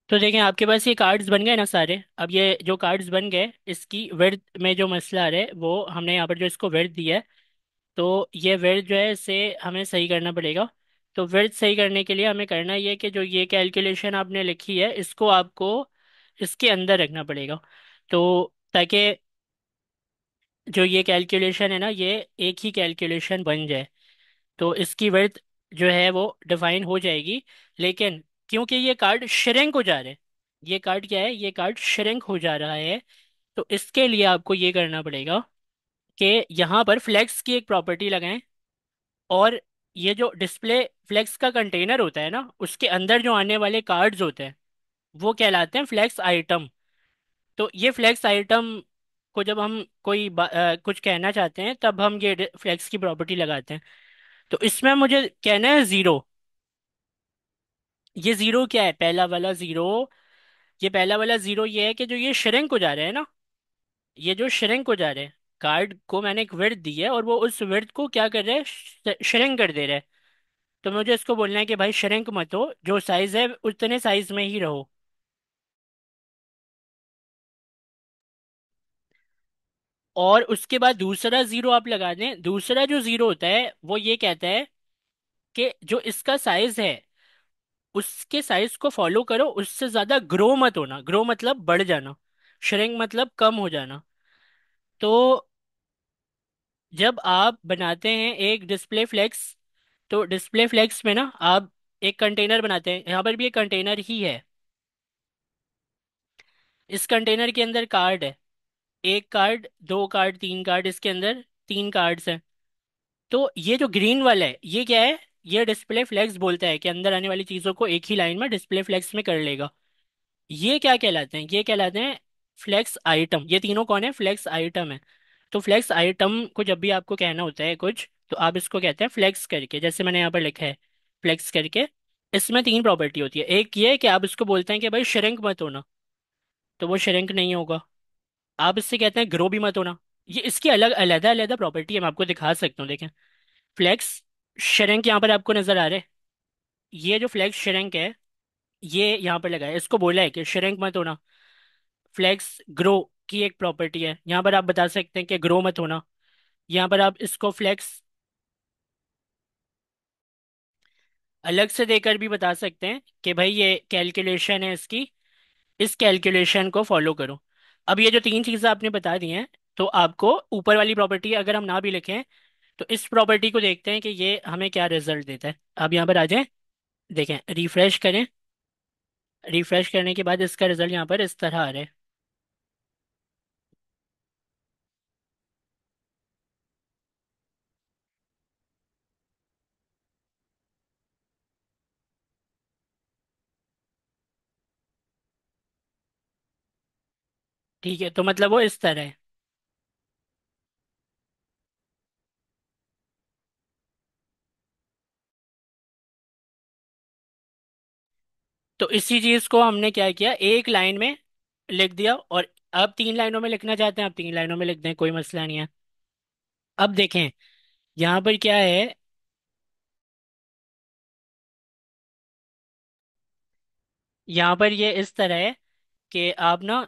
तो देखें, आपके पास ये कार्ड्स बन गए ना सारे। अब ये जो कार्ड्स बन गए, इसकी विड्थ में जो मसला आ रहा है वो हमने यहाँ पर जो इसको विड्थ दिया है, तो ये विड्थ जो है इसे हमें सही करना पड़ेगा। तो विड्थ सही करने के लिए हमें करना ये है कि जो ये कैलकुलेशन आपने लिखी है इसको आपको इसके अंदर रखना पड़ेगा। तो ताकि जो ये कैलकुलेशन है ना, ये एक ही कैलकुलेशन बन जाए, तो इसकी विड्थ जो है वो डिफाइन हो जाएगी। लेकिन क्योंकि ये कार्ड श्रिंक हो जा रहे हैं, ये कार्ड क्या है, ये कार्ड श्रिंक हो जा रहा है, तो इसके लिए आपको ये करना पड़ेगा कि यहाँ पर फ्लेक्स की एक प्रॉपर्टी लगाएं। और ये जो डिस्प्ले फ्लेक्स का कंटेनर होता है ना, उसके अंदर जो आने वाले कार्ड्स होते हैं वो कहलाते हैं फ्लेक्स आइटम। तो ये फ्लेक्स आइटम को जब हम कुछ कहना चाहते हैं तब हम ये फ्लेक्स की प्रॉपर्टी लगाते हैं। तो इसमें मुझे कहना है जीरो। ये जीरो क्या है, पहला वाला जीरो। ये पहला वाला जीरो ये है कि जो ये श्रिंक हो जा रहे हैं ना, ये जो श्रिंक हो जा रहे हैं, कार्ड को मैंने एक विड्थ दी है और वो उस विड्थ को क्या कर रहे हैं, श्रिंक कर दे रहे हैं। तो मुझे इसको बोलना है कि भाई श्रिंक मत हो, जो साइज है उतने साइज में ही रहो। और उसके बाद दूसरा जीरो आप लगा दें। दूसरा जो जीरो होता है वो ये कहता है कि जो इसका साइज है उसके साइज को फॉलो करो, उससे ज्यादा ग्रो मत होना। ग्रो मतलब बढ़ जाना, श्रिंक मतलब कम हो जाना। तो जब आप बनाते हैं एक डिस्प्ले फ्लेक्स, तो डिस्प्ले फ्लेक्स में ना आप एक कंटेनर बनाते हैं, यहाँ पर भी एक कंटेनर ही है। इस कंटेनर के अंदर कार्ड है, एक कार्ड, दो कार्ड, तीन कार्ड, इसके अंदर तीन कार्ड्स हैं। तो ये जो ग्रीन वाला है ये क्या है, ये डिस्प्ले फ्लेक्स बोलता है कि अंदर आने वाली चीजों को एक ही लाइन में डिस्प्ले फ्लेक्स में कर लेगा। ये क्या कहलाते हैं, ये कहलाते हैं फ्लेक्स आइटम। ये तीनों कौन है, फ्लेक्स आइटम है। तो फ्लेक्स आइटम को जब भी आपको कहना होता है कुछ, तो आप इसको कहते हैं फ्लेक्स करके, जैसे मैंने यहाँ पर लिखा है फ्लेक्स करके। इसमें तीन प्रॉपर्टी होती है। एक ये है कि आप इसको बोलते हैं कि भाई श्रिंक मत होना, तो वो श्रिंक नहीं होगा। आप इससे कहते हैं ग्रो भी मत होना। ये इसकी अलग अलग अलग प्रॉपर्टी है, मैं आपको दिखा सकता हूँ, देखें। फ्लेक्स श्रिंक यहाँ पर आपको नजर आ रहा है, ये जो फ्लेक्स श्रिंक है ये यहाँ पर लगा है, इसको बोला है कि श्रिंक मत होना। फ्लेक्स ग्रो की एक प्रॉपर्टी है, यहाँ पर आप बता सकते हैं कि ग्रो मत होना। यहाँ पर आप इसको फ्लेक्स अलग से देकर भी बता सकते हैं कि भाई ये कैलकुलेशन है इसकी, इस कैलकुलेशन को फॉलो करो। अब ये जो तीन चीजें आपने बता दी हैं, तो आपको ऊपर वाली प्रॉपर्टी अगर हम ना भी लिखें, तो इस प्रॉपर्टी को देखते हैं कि ये हमें क्या रिजल्ट देता है। अब यहाँ पर आ जाएं, देखें, रिफ्रेश करें। रिफ्रेश करने के बाद इसका रिजल्ट यहाँ पर इस तरह आ रहा है। ठीक है, तो मतलब वो इस तरह है। तो इसी चीज को हमने क्या किया, एक लाइन में लिख दिया। और अब तीन लाइनों में लिखना चाहते हैं, अब तीन लाइनों में लिख दें, कोई मसला नहीं है। अब देखें यहाँ पर क्या है, यहाँ पर ये इस तरह है कि आप ना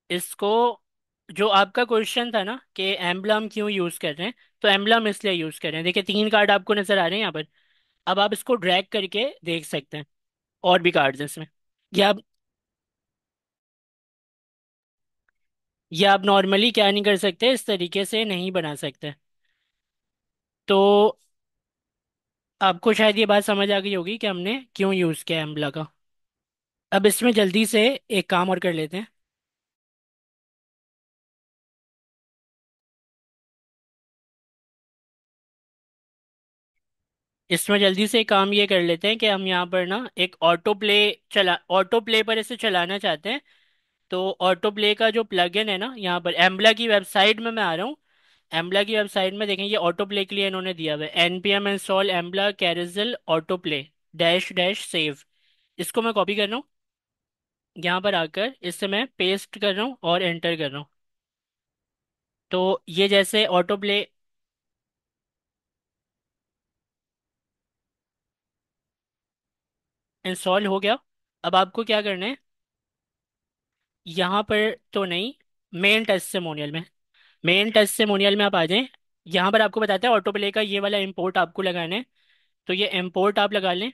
इसको, जो आपका क्वेश्चन था ना कि एम्बलम क्यों यूज कर रहे हैं, तो एम्बलम इसलिए यूज कर रहे हैं। देखिए तीन कार्ड आपको नजर आ रहे हैं यहाँ पर। अब आप इसको ड्रैग करके देख सकते हैं, और भी कार्ड्स हैं इसमें। ये आप ये आप नॉर्मली क्या नहीं कर सकते, इस तरीके से नहीं बना सकते। तो आपको शायद ये बात समझ आ गई होगी कि हमने क्यों यूज किया एम्बला का। अब इसमें जल्दी से एक काम और कर लेते हैं। इसमें जल्दी से एक काम ये कर लेते हैं कि हम यहाँ पर ना एक ऑटो प्ले पर इसे चलाना चाहते हैं। तो ऑटो प्ले का जो प्लगइन है ना, यहाँ पर एम्बला की वेबसाइट में मैं आ रहा हूँ। एम्बला की वेबसाइट में देखें, ये ऑटो प्ले के लिए इन्होंने दिया हुआ है, npm install Embla carousel auto play dash dash save. इसको मैं कॉपी कर रहा हूँ, यहाँ पर आकर इसे मैं पेस्ट कर रहा हूँ और एंटर कर रहा हूँ। तो ये जैसे ऑटो प्ले इंस्टॉल हो गया। अब आपको क्या करना है, यहाँ पर तो नहीं, मेन टेस्टिमोनियल में, मेन टेस्टिमोनियल में आप आ जाएं। यहाँ पर आपको बताता है ऑटो प्ले का ये वाला इंपोर्ट आपको लगाना है, तो ये इंपोर्ट आप लगा लें।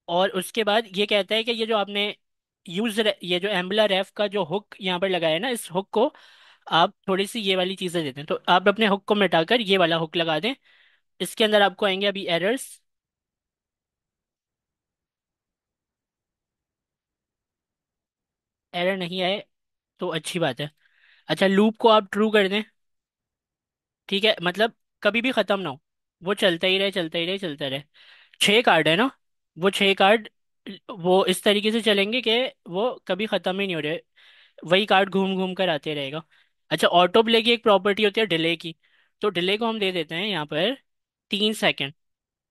और उसके बाद ये कहता है कि ये जो आपने ये जो एम्बुलर रेफ का जो हुक यहाँ पर लगाया है ना, इस हुक को आप थोड़ी सी ये वाली चीजें देते हैं, तो आप अपने हुक को मिटाकर ये वाला हुक लगा दें। इसके अंदर आपको आएंगे अभी एरर्स। एरर नहीं आए तो अच्छी बात है। अच्छा, लूप को आप ट्रू कर दें। ठीक है, मतलब कभी भी खत्म ना हो, वो चलता ही रहे, चलता ही रहे, चलता रहे। 6 कार्ड है ना, वो 6 कार्ड वो इस तरीके से चलेंगे कि वो कभी खत्म ही नहीं हो रहे, वही कार्ड घूम घूम कर आते रहेगा। अच्छा, ऑटो प्ले की एक प्रॉपर्टी होती है डिले की, तो डिले को हम दे देते हैं यहाँ पर 3 सेकेंड।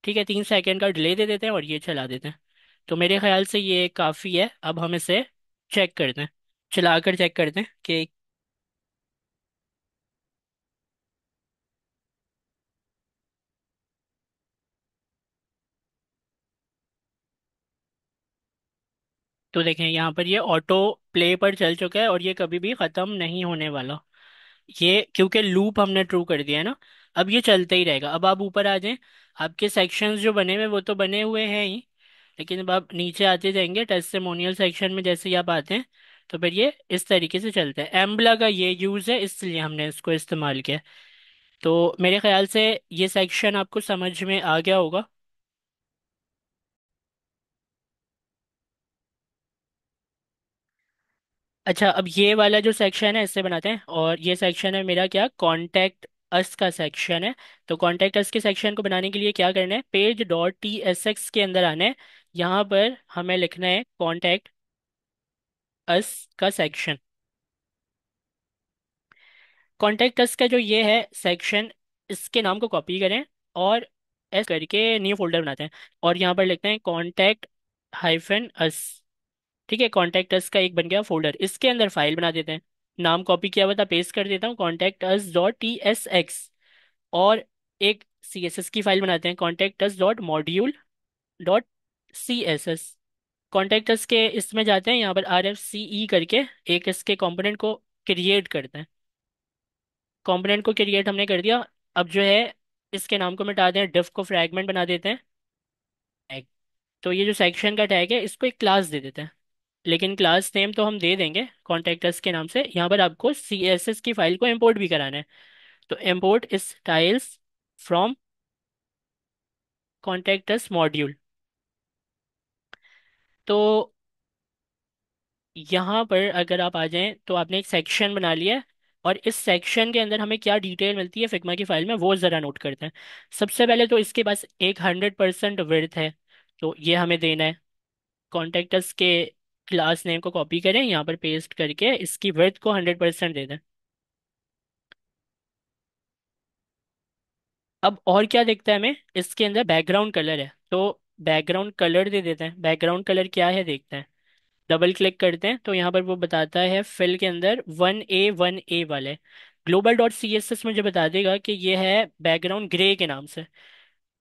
ठीक है, 3 सेकेंड का डिले दे देते हैं और ये चला देते हैं। तो मेरे ख्याल से ये काफ़ी है, अब हम इसे चेक करते हैं, चलाकर चेक करते हैं कि। तो देखें यहाँ पर ये ऑटो प्ले पर चल चुका है और ये कभी भी ख़त्म नहीं होने वाला, ये क्योंकि लूप हमने ट्रू कर दिया है ना। अब ये चलता ही रहेगा। अब आप ऊपर आ जाएं, आपके सेक्शंस जो बने हुए वो तो बने हुए हैं ही, लेकिन अब आप नीचे आते जाएंगे टेस्टिमोनियल सेक्शन में, जैसे ही आप आते हैं तो फिर ये इस तरीके से चलता है। एम्बला का ये यूज़ है इसलिए हमने इसको इस्तेमाल किया। तो मेरे ख्याल से ये सेक्शन आपको समझ में आ गया होगा। अच्छा, अब ये वाला जो सेक्शन है इससे बनाते हैं, और ये सेक्शन है मेरा क्या, कॉन्टैक्ट अस का सेक्शन है। तो कॉन्टैक्ट अस के सेक्शन को बनाने के लिए क्या करना है, page dot T S x के अंदर आना है। यहाँ पर हमें लिखना है कॉन्टैक्ट अस का सेक्शन। कॉन्टैक्ट अस का जो ये है सेक्शन, इसके नाम को कॉपी करें और एस करके न्यू फोल्डर बनाते हैं, और यहाँ पर लिखते हैं कॉन्टैक्ट हाइफन अस। ठीक है, कॉन्टैक्ट अस का एक बन गया फोल्डर, इसके अंदर फाइल बना देते हैं। नाम कॉपी किया हुआ था, पेस्ट कर देता हूँ, contact us dot T S X. और एक सी एस एस की फाइल बनाते हैं, contact us dot module dot C S S. Contact us के इसमें जाते हैं, यहाँ पर आर एफ सी ई करके एक इसके कंपोनेंट को क्रिएट करते हैं। कंपोनेंट को क्रिएट हमने कर दिया। अब जो है इसके नाम को मिटा दें, डिफ को फ्रैगमेंट बना देते हैं टैग। तो ये जो सेक्शन का टैग है इसको एक क्लास दे देते हैं, लेकिन क्लास नेम तो हम दे देंगे कॉन्टैक्टस के नाम से। यहाँ पर आपको सी एस एस की फाइल को इंपोर्ट भी कराना है, तो import styles from contacts module. तो यहाँ पर अगर आप आ जाएं तो आपने एक सेक्शन बना लिया है, और इस सेक्शन के अंदर हमें क्या डिटेल मिलती है फिग्मा की फाइल में वो ज़रा नोट करते हैं। सबसे पहले तो इसके पास एक 100% विड्थ है, तो ये हमें देना है। कॉन्टैक्टस के क्लास नेम को कॉपी करें, यहाँ पर पेस्ट करके इसकी विड्थ को 100% दे दें। अब और क्या दिखता है हमें, इसके अंदर बैकग्राउंड कलर है, तो बैकग्राउंड कलर दे देते हैं। बैकग्राउंड कलर क्या है देखते हैं, डबल क्लिक करते हैं तो यहाँ पर वो बताता है फिल के अंदर 1A वाले। Global dot C S S मुझे बता देगा कि ये है बैकग्राउंड ग्रे के नाम से।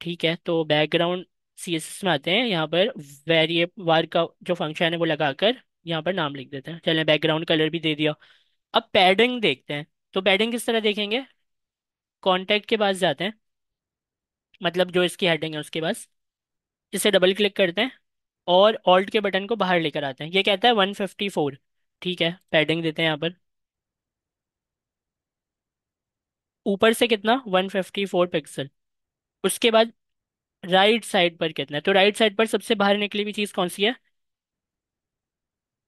ठीक है, तो बैकग्राउंड सी एस एस में आते हैं, यहाँ पर वेरिएब वार का जो फंक्शन है वो लगाकर यहाँ पर नाम लिख देते हैं। चलें, बैकग्राउंड कलर भी दे दिया। अब पैडिंग देखते हैं, तो पैडिंग किस तरह देखेंगे, कॉन्टैक्ट के पास जाते हैं, मतलब जो इसकी हेडिंग है उसके पास, इसे डबल क्लिक करते हैं और ऑल्ट के बटन को बाहर लेकर आते हैं। ये कहता है 154। ठीक है, पैडिंग देते हैं यहाँ पर, ऊपर से कितना, 154 पिक्सल। उसके बाद राइट साइड पर कितना है, तो राइट साइड पर सबसे बाहर निकली हुई चीज़ कौन सी है,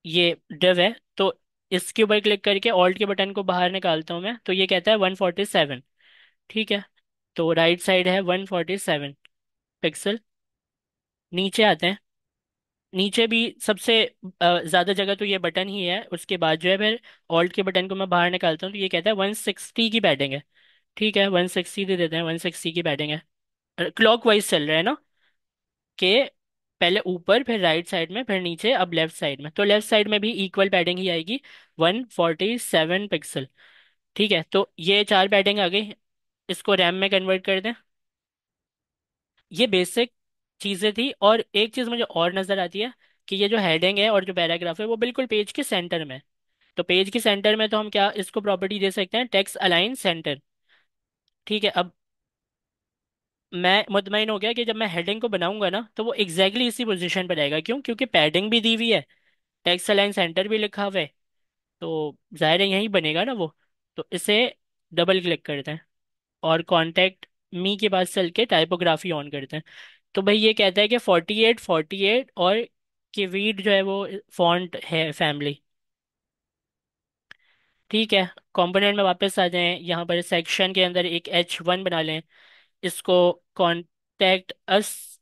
ये डिव है। तो इसके ऊपर क्लिक करके ऑल्ट के बटन को बाहर निकालता हूँ मैं, तो ये कहता है 147। ठीक है, तो राइट साइड है 147 पिक्सल। नीचे आते हैं, नीचे भी सबसे ज़्यादा जगह तो ये बटन ही है, उसके बाद जो है फिर ऑल्ट के बटन को मैं बाहर निकालता हूँ तो ये कहता है 160 की पैडिंग है। ठीक है, 160 दे देते हैं, 160 की पैडिंग है। क्लॉक वाइज चल रहा है ना, कि पहले ऊपर फिर राइट साइड में फिर नीचे अब लेफ्ट साइड में, तो लेफ्ट साइड में भी इक्वल पैडिंग ही आएगी, 147 पिक्सल। ठीक है, तो ये 4 पैडिंग आ गई, इसको रैम में कन्वर्ट कर दें। ये बेसिक चीज़ें थी, और एक चीज़ मुझे और नज़र आती है कि ये जो हेडिंग है और जो पैराग्राफ है वो बिल्कुल पेज के सेंटर में है। तो पेज के सेंटर में तो हम क्या इसको प्रॉपर्टी दे सकते हैं, टेक्स्ट अलाइन सेंटर। ठीक है, अब मैं मुतमईन हो गया कि जब मैं हेडिंग को बनाऊंगा ना तो वो एग्जैक्टली इसी पोजीशन पर आएगा। क्यों? क्योंकि पैडिंग भी दी हुई है, टेक्स्ट अलाइन सेंटर भी लिखा हुआ है, तो जाहिर है यहीं बनेगा ना वो। तो इसे डबल क्लिक करते हैं और कॉन्टेक्ट मी के पास चल के टाइपोग्राफी ऑन करते हैं। तो भाई ये कहता है कि 48 और किवीट जो है वो फॉन्ट है फैमिली। ठीक है, कंपोनेंट में वापस आ जाएं, यहाँ पर सेक्शन के अंदर एक H1 बना लें। इसको कॉन्टेक्ट अस,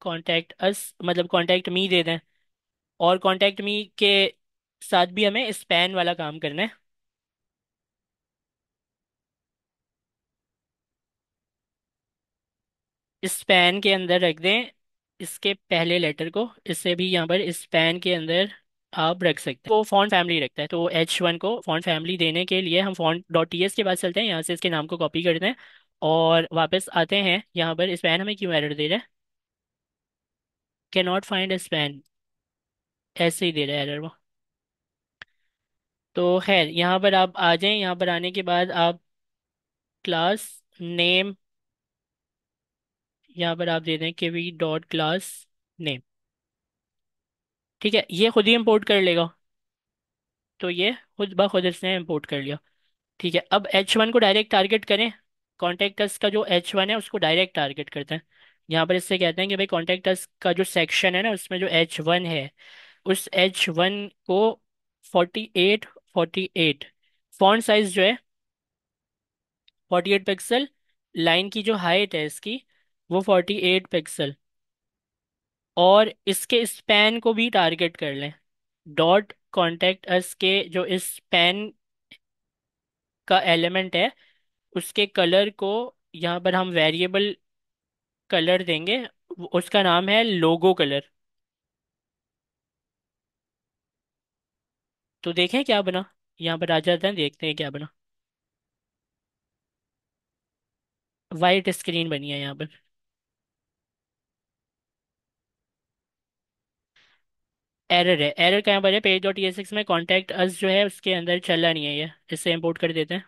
कॉन्टेक्ट अस मतलब कॉन्टेक्ट मी दे दें। और कॉन्टेक्ट मी के साथ भी हमें स्पैन वाला काम करना है। स्पैन के अंदर रख दें इसके पहले लेटर को, इससे भी यहाँ पर स्पैन के अंदर आप रख सकते हैं। वो फॉन्ट फैमिली रखता है, तो H1 को फॉन्ट फैमिली देने के लिए हम फॉन्ट डॉट टीएस के पास चलते हैं, यहाँ से इसके नाम को कॉपी करते हैं और वापस आते हैं। यहाँ पर स्पैन हमें क्यों एरर दे रहा है? कैन नॉट फाइंड स्पैन, ऐसे ही दे रहा है एरर वो। तो खैर यहाँ पर आप आ जाएं, यहाँ पर आने के बाद आप क्लास नेम, यहाँ पर आप दे दें कि वी डॉट क्लास नेम। ठीक है, ये खुद ही इंपोर्ट कर लेगा, तो ये खुद ब खुद इसने इंपोर्ट कर लिया। ठीक है, अब H1 को डायरेक्ट टारगेट करें। कॉन्टेक्ट अस का जो H1 है उसको डायरेक्ट टारगेट करते हैं। यहाँ पर इससे कहते हैं कि भाई कॉन्टेक्ट अस का जो सेक्शन है ना उसमें जो H1 है, उस H1 को 48 फॉन्ट साइज जो है 48 पिक्सल, लाइन की जो हाइट है इसकी वो 48 पिक्सल, और इसके स्पैन को भी टारगेट कर लें। डॉट कॉन्टेक्ट अस के जो इस स्पैन का एलिमेंट है उसके कलर को यहाँ पर हम वेरिएबल कलर देंगे, उसका नाम है लोगो कलर। तो देखें क्या बना, यहाँ पर आ जाते हैं देखते हैं क्या बना। वाइट स्क्रीन बनी है यहाँ पर। एरर है, एरर कहाँ पर है? पेज डॉट ES6 में कॉन्टेक्ट अस जो है उसके अंदर चला नहीं है ये, इससे इंपोर्ट कर देते हैं।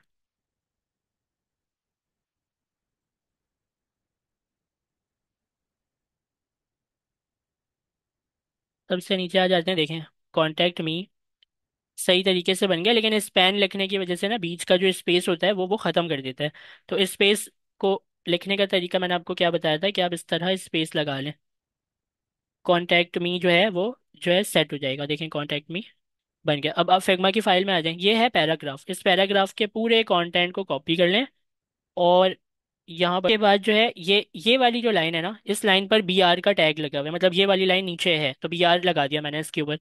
सबसे नीचे आ जाते हैं, देखें कॉन्टेक्ट मी सही तरीके से बन गया, लेकिन स्पैन लिखने की वजह से ना बीच का जो स्पेस होता है वो खत्म कर देता है। तो स्पेस को लिखने का तरीका मैंने आपको क्या बताया था कि आप इस तरह स्पेस लगा लें। कॉन्टैक्ट मी जो है वो जो है सेट हो जाएगा। देखें कॉन्टैक्ट मी बन गया। अब आप फिग्मा की फाइल में आ जाएं, ये है पैराग्राफ, इस पैराग्राफ के पूरे कंटेंट को कॉपी कर लें और यहाँ पर के बाद जो है ये वाली जो लाइन है ना, इस लाइन पर BR का टैग लगा हुआ है, मतलब ये वाली लाइन नीचे है तो BR लगा दिया मैंने इसके ऊपर।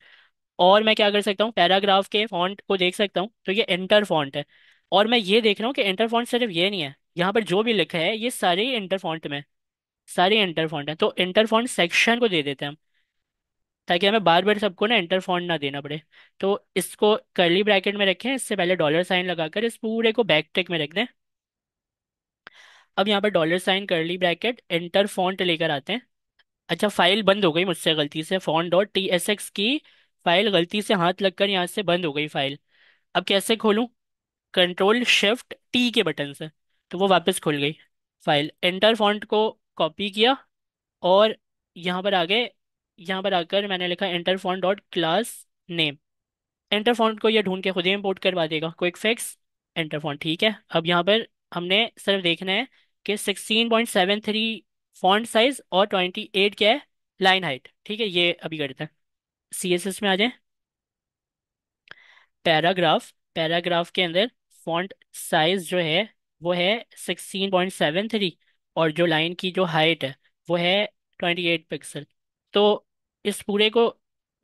और मैं क्या कर सकता हूँ, पैराग्राफ के फॉन्ट को देख सकता हूँ, तो ये एंटर फॉन्ट है। और मैं ये देख रहा हूँ कि एंटर फॉन्ट सिर्फ ये नहीं है, यहाँ पर जो भी लिखा है ये सारे ही एंटर फॉन्ट में, सारे एंटर फॉन्ट है। तो एंटर फॉन्ट सेक्शन को दे देते हैं हम, ताकि हमें बार बार सबको ना एंटर फॉन्ट ना देना पड़े। तो इसको कर्ली ब्रैकेट में रखें, इससे पहले डॉलर साइन लगाकर इस पूरे को बैक टिक में रख दें। अब यहाँ पर dollar sign curly bracket enter font लेकर आते हैं। अच्छा, फाइल बंद हो गई मुझसे गलती से, font.tsx की फाइल गलती से हाथ लगकर यहाँ से बंद हो गई फाइल। अब कैसे खोलूं? Ctrl+Shift+T के बटन से, तो वो वापस खुल गई फाइल। एंटर फॉन्ट को कॉपी किया और यहाँ पर आगे, यहाँ पर आकर मैंने लिखा enter font dot class name. Enter font को ये ढूंढ के खुद ही इंपोर्ट करवा देगा, क्विक फिक्स एंटर फॉन्ट। ठीक है, अब यहाँ पर हमने सिर्फ देखना है कि 16.73 फॉन्ट साइज और 28 क्या है लाइन हाइट। ठीक है, ये अभी करते हैं। CSS में आ जाए, पैराग्राफ, पैराग्राफ के अंदर फॉन्ट साइज जो है वो है 16.73 और जो लाइन की जो हाइट है वो है 28 पिक्सल। तो इस पूरे को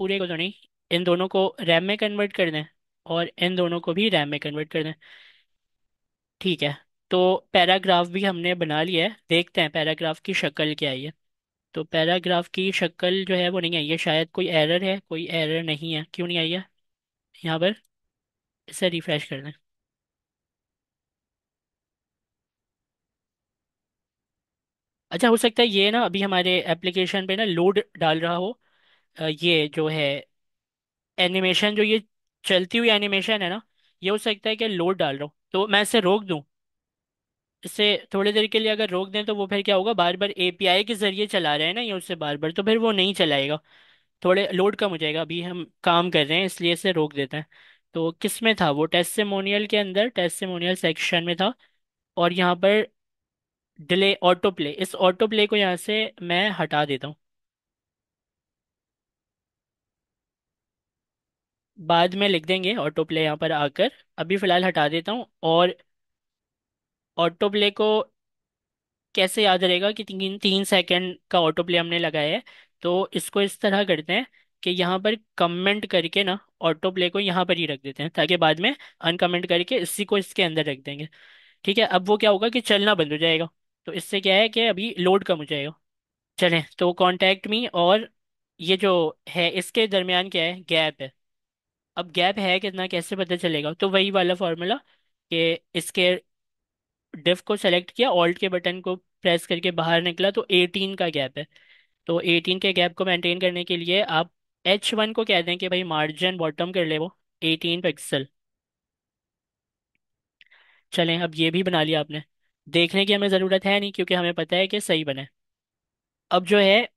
तो नहीं, इन दोनों को रैम में कन्वर्ट कर दें और इन दोनों को भी रैम में कन्वर्ट कर दें। ठीक है, तो पैराग्राफ भी हमने बना लिया है, देखते हैं पैराग्राफ की शक्ल क्या आई है। तो पैराग्राफ की शक्ल जो है वो नहीं आई है, शायद कोई एरर है, कोई एरर नहीं है, क्यों नहीं आई है? यहाँ पर इसे रिफ्रेश कर दें। अच्छा, हो सकता है ये ना अभी हमारे एप्लीकेशन पे ना लोड डाल रहा हो। ये जो है एनिमेशन, जो ये चलती हुई एनिमेशन है ना, ये हो सकता है कि लोड डाल रहा हो, तो मैं इसे रोक दूं। इसे थोड़ी देर के लिए अगर रोक दें तो वो फिर क्या होगा, बार बार एपीआई के जरिए चला रहे हैं ना ये उससे बार बार, तो फिर वो नहीं चलाएगा। थोड़े लोड कम हो जाएगा, अभी हम काम कर रहे हैं इसलिए इसे रोक देते हैं। तो किस में था वो, टेस्टिमोनियल के अंदर, टेस्टिमोनियल सेक्शन में था। और यहाँ पर डिले ऑटो प्ले, इस ऑटो प्ले को यहाँ से मैं हटा देता हूँ। बाद में लिख देंगे ऑटो प्ले यहाँ पर आकर, अभी फिलहाल हटा देता हूँ। और ऑटो प्ले को कैसे याद रहेगा कि 3 3 सेकंड का ऑटो प्ले हमने लगाया है। तो इसको इस तरह करते हैं कि यहाँ पर कमेंट करके ना ऑटो प्ले को यहाँ पर ही रख देते हैं, ताकि बाद में अनकमेंट करके इसी को इसके अंदर रख देंगे। ठीक है, अब वो क्या होगा कि चलना बंद हो जाएगा। तो इससे क्या है कि अभी लोड कम हो जाएगा। चलें, तो कांटेक्ट मी और ये जो है इसके दरमियान क्या है, गैप है। अब गैप है कितना, कैसे पता चलेगा, तो वही वाला फॉर्मूला कि इसके डिफ को सेलेक्ट किया, ऑल्ट के बटन को प्रेस करके बाहर निकला, तो 18 का गैप है। तो 18 के गैप को मेंटेन करने के लिए आप H1 को कह दें कि भाई मार्जिन बॉटम कर ले वो 18 पिक्सल। चलें, अब ये भी बना लिया आपने। देखने की हमें ज़रूरत है नहीं क्योंकि हमें पता है कि सही बने। अब जो है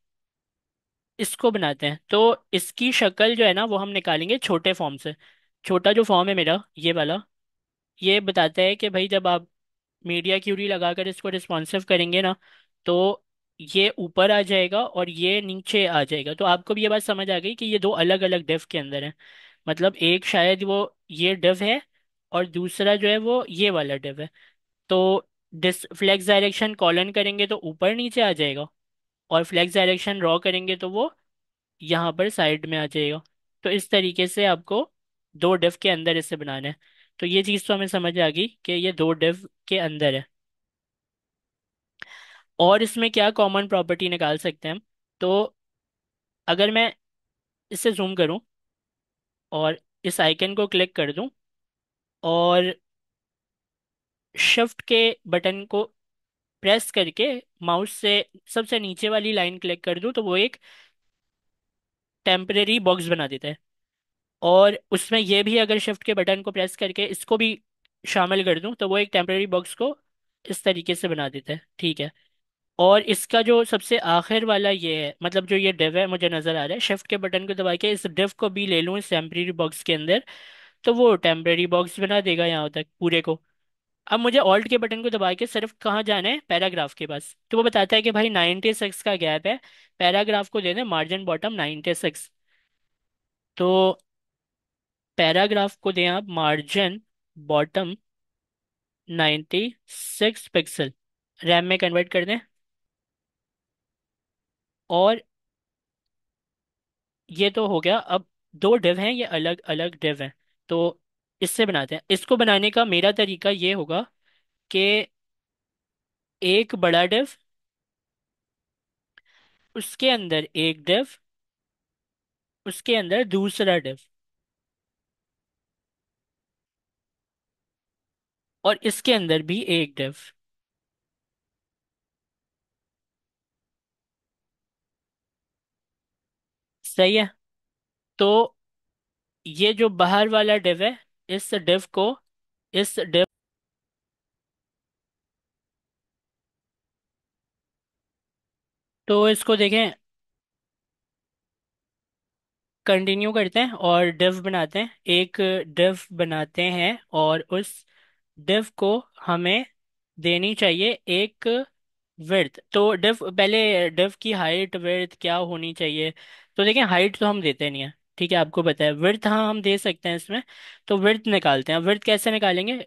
इसको बनाते हैं, तो इसकी शक्ल जो है ना वो हम निकालेंगे छोटे फॉर्म से। छोटा जो फॉर्म है मेरा ये वाला, ये बताता है कि भाई जब आप मीडिया क्यूरी लगाकर इसको रिस्पॉन्सिव करेंगे ना, तो ये ऊपर आ जाएगा और ये नीचे आ जाएगा। तो आपको भी ये बात समझ आ गई कि ये दो अलग अलग डेफ के अंदर है। मतलब एक शायद वो ये डेफ है और दूसरा जो है वो ये वाला डेफ है। तो डिस फ्लेक्स डायरेक्शन कॉलन करेंगे तो ऊपर नीचे आ जाएगा, और फ्लेक्स डायरेक्शन ड्रॉ करेंगे तो वो यहाँ पर साइड में आ जाएगा। तो इस तरीके से आपको दो डेफ के अंदर इसे बनाना है। तो ये चीज़ तो हमें समझ आ गई कि ये दो डेफ के अंदर है। और इसमें क्या कॉमन प्रॉपर्टी निकाल सकते हैं हम, तो अगर मैं इसे जूम करूं और इस आइकन को क्लिक कर दूं और शिफ्ट के बटन को प्रेस करके माउस से सबसे नीचे वाली लाइन क्लिक कर दूं, तो वो एक टेम्परेरी बॉक्स बना देता है। और उसमें ये भी अगर शिफ्ट के बटन को प्रेस करके इसको भी शामिल कर दूं, तो वो एक टेम्परेरी बॉक्स को इस तरीके से बना देता है। ठीक है। और इसका जो सबसे आखिर वाला ये है, मतलब जो ये डिव है मुझे नजर आ रहा है, शिफ्ट के बटन को दबा के इस डिव को भी ले लूँ इस टेम्परेरी बॉक्स के अंदर, तो वो टेम्परेरी बॉक्स बना देगा यहाँ तक पूरे को। अब मुझे ऑल्ट के बटन को दबा के सिर्फ कहाँ जाना है, पैराग्राफ के पास, तो वो बताता है कि भाई 96 का गैप है, पैराग्राफ को दे दें मार्जिन बॉटम 96। तो पैराग्राफ को दें आप मार्जिन बॉटम 96 पिक्सल, रैम में कन्वर्ट कर दें। और ये तो हो गया। अब दो डिव हैं, ये अलग अलग डिव हैं। तो इससे बनाते हैं, इसको बनाने का मेरा तरीका ये होगा कि एक बड़ा डिव, उसके अंदर एक डिव, उसके अंदर दूसरा डिव, और इसके अंदर भी एक डिव। सही है। तो ये जो बाहर वाला डिव है, इस डिव को, इस डिव, तो इसको देखें, कंटिन्यू करते हैं और डिव बनाते हैं, एक डिव बनाते हैं। और उस डिव को हमें देनी चाहिए एक विड्थ। तो डिव पहले, डिव की हाइट विड्थ क्या होनी चाहिए, तो देखें हाइट तो हम देते नहीं है, ठीक है, आपको पता है। विड्थ हाँ हम दे सकते हैं इसमें। तो विड्थ निकालते हैं। विड्थ कैसे निकालेंगे,